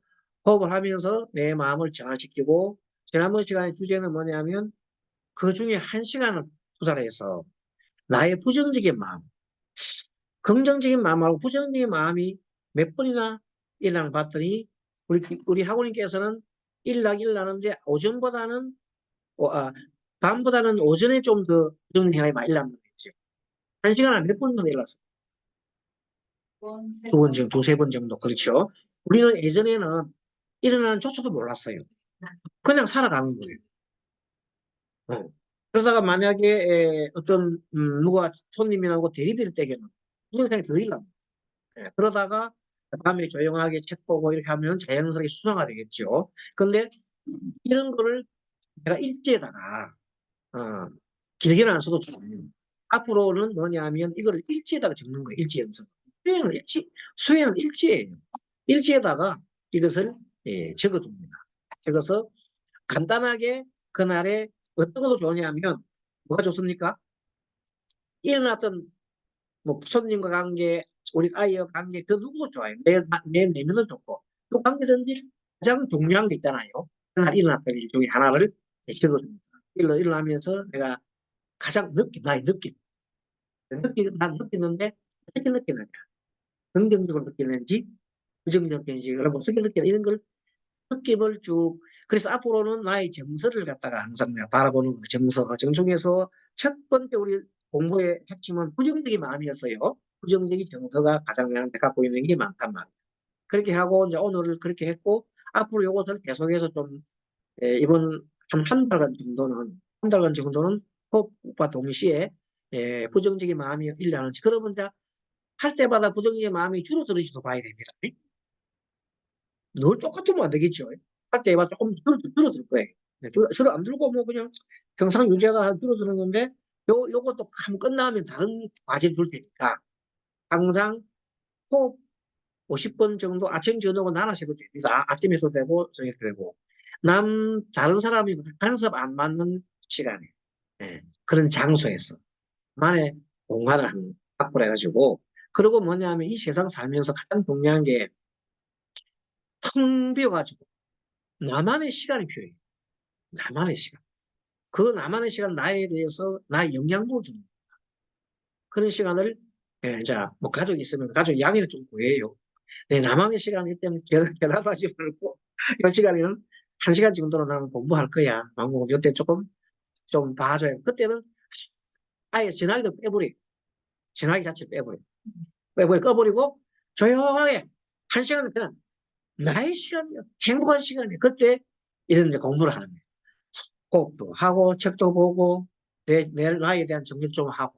호흡을 하면서 내 마음을 정화시키고, 지난번 시간의 주제는 뭐냐면 그 중에 1시간을 투자를 해서 나의 부정적인 마음, 긍정적인 마음하고 부정적인 마음이 몇 번이나 일어나는 걸 봤더니 우리 학우님께서는 일나는데 오전보다는 밤보다는 오전에 좀 더 부정적인 생각이 많이 일어난다고 했죠. 1시간에 몇 번 정도 일어났어요. 두 번 정도, 두세 번 정도. 그렇죠. 우리는 예전에는 일어나는 조차도 몰랐어요. 그냥 살아가는 거예요. 어. 그러다가 만약에 어떤 누가 손님이라고 대리될 때에는 그냥 더 일어납니다. 예, 그러다가 밤에 조용하게 책 보고 이렇게 하면 자연스럽게 순화가 되겠죠. 근데 이런 거를 내가 일지에다가 어, 길게는 안 써도 좋아요. 앞으로는 뭐냐면 이거를 일지에다가 적는 거예요. 일지 연습. 수행은 일지예요. 일지에다가 이것을 적어둡니다. 적어서 간단하게 그날에 어떤 것도 좋으냐면 뭐가 좋습니까? 일어났던 뭐 손님과 관계, 우리 아이와 관계, 그 누구도 좋아요. 내 내면은 좋고. 또 관계든지 가장 중요한 게 있잖아요. 그날 일어났던 일 중에 하나를 적어줍니다. 일어나면서 내가 가장 나의 느낌. 난 느끼는데 어떻게 느끼느냐. 긍정적으로 느끼는지, 부정적으로 느끼는지, 여러분 어떻게 느끼는 이런 걸 느낌을 쭉. 그래서 앞으로는 나의 정서를 갖다가 항상 내가 바라보는 거예요. 정서. 정중에서 첫 번째 우리 공부의 핵심은 부정적인 마음이었어요. 부정적인 정서가 가장 내한테 갖고 있는 게 많단 말이에요. 그렇게 하고 이제 오늘을 그렇게 했고 앞으로 요것을 계속해서 좀 이번 한 달간 정도는 호흡과 동시에 부정적인 마음이 일어나는지 그러면 이제 할 때마다 부정적인 마음이 줄어들는지도 봐야 됩니다. 늘 똑같으면 안 되겠죠. 할 때마다 조금 줄어들 거예요. 네, 줄어 안 들고 뭐 그냥 평상 유지가 줄어드는 건데 요것도 한번 끝나면 다른 과제 줄 테니까 항상 호흡 50번 정도 아침 저녁으로 나눠셔도 됩니다. 아침에 도 되고 저녁에 되고 다른 사람이 간섭 안 받는 시간에 그런 장소에서 만의 공간을 한번 확보를 해가지고 그리고 뭐냐면 이 세상 살면서 가장 중요한 게 텅 비어가지고 나만의 시간이 필요해요. 나만의 시간. 그 나만의 시간 나에 대해서 나의 영향력을 주는 그런 시간을 자, 뭐 가족이 있으면 가족 양해를 좀 구해요. 네, 나만의 시간일 때는 결합하지 말고 이 시간에는 1시간 정도로 나는 공부할 거야. 왕공 이때 조금 좀 봐줘요. 그때는 아예 전화기도 빼버려. 전화기 자체 빼버려. 꺼버리고 조용하게 1시간은 그냥 나의 시간이야. 행복한 시간이야. 그때 이런 이제 공부를 하는 거예요. 호흡도 하고 책도 보고 내 나에 대한 정리 좀 하고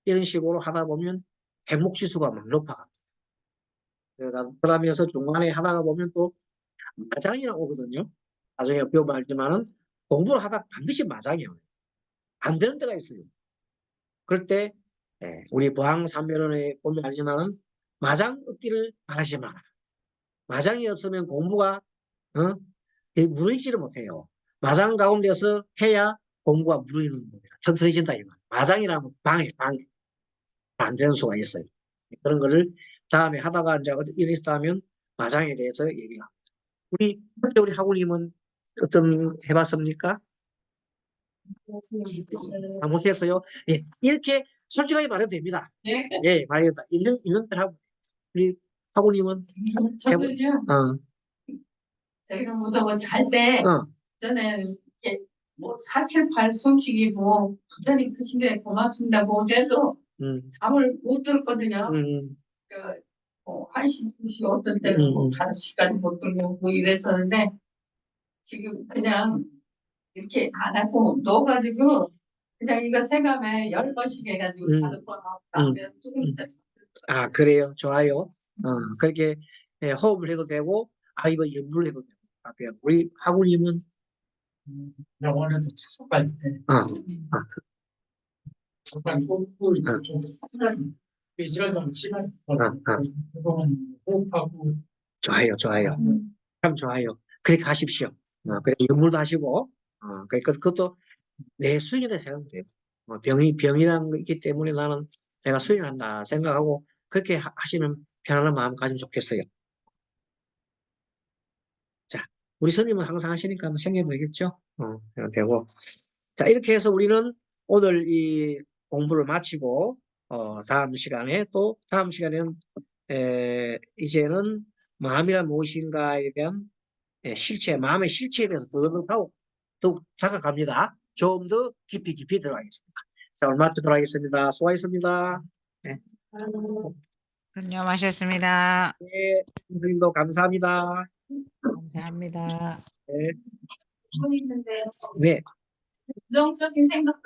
이런 식으로 하다 보면 행복 지수가 막 높아갑니다. 그러면서 중간에 하다가 보면 또 마장이 오거든요. 나중에 배워봐 알지만은 공부를 하다 반드시 마장이 와요. 안 되는 때가 있어요. 그럴 때 우리 보항산면론에 보면 알지만은 마장 얻기를 바라지 마라. 마장이 없으면 공부가 무르익지를 못해요. 마장 가운데서 해야 공부가 무르익는 겁니다. 튼튼해진다 이 말. 마장이라면 방해. 안 되는 수가 있어요. 그런 거를 다음에 하다가 이제 일이 있다면 마장에 대해서 얘기를 합니다. 우리 학우님은 어떤 해봤습니까? 아, 못했어요? 예, 이렇게 솔직하게 말해도 됩니다. 네. 예, 말해도 있는 대로 하고. 우리 학우님은 저는요, 어, 저희가 보통 잘 때, 어, 저는 이렇게 뭐 478 숨쉬기 뭐 부자리 크신데 고맙습니다 뭐 해도 잠을 못 들었거든요. 그, 뭐 1시, 2시 어떤 때는 뭐 5시까지 못 들고 이랬었는데 지금 그냥 이렇게 안 하고 넣어가지고 그냥 이거 세감에 10번씩 해가지고 5번 하고 나면 조금 있다. 아, 그래요. 좋아요. 그렇게 예, 호흡을 해도 되고, 아이고, 연구를 해도 되고. 앞에 우리 학우님은 병원에서 수술할 때 아, 잠깐 호흡을 좀 시간 좀 시간 그동안 호흡하고 좋아요. 참 좋아요. 그렇게 하십시오. 그래 연구도 하시고, 그것도 내 수준에 생각하면 돼요. 병이라는 거 있기 때문에 나는 내가 수련한다 생각하고 그렇게 하시면 편안한 마음 가지면 좋겠어요. 자, 우리 스님은 항상 하시니까 생겨도 되겠죠? 되고. 자, 이렇게 해서 우리는 오늘 이 공부를 마치고, 다음 시간에는, 이제는 마음이란 무엇인가에 대한 마음의 실체에 대해서 더욱 다가갑니다. 좀 더 깊이 들어가겠습니다. 자, 오늘 마치도록 하겠습니다. 수고하셨습니다. 네, 안녕하셨습니다. 네, 선생님도 감사합니다. 감사합니다. 네, 있는데 네. 부정적인 생각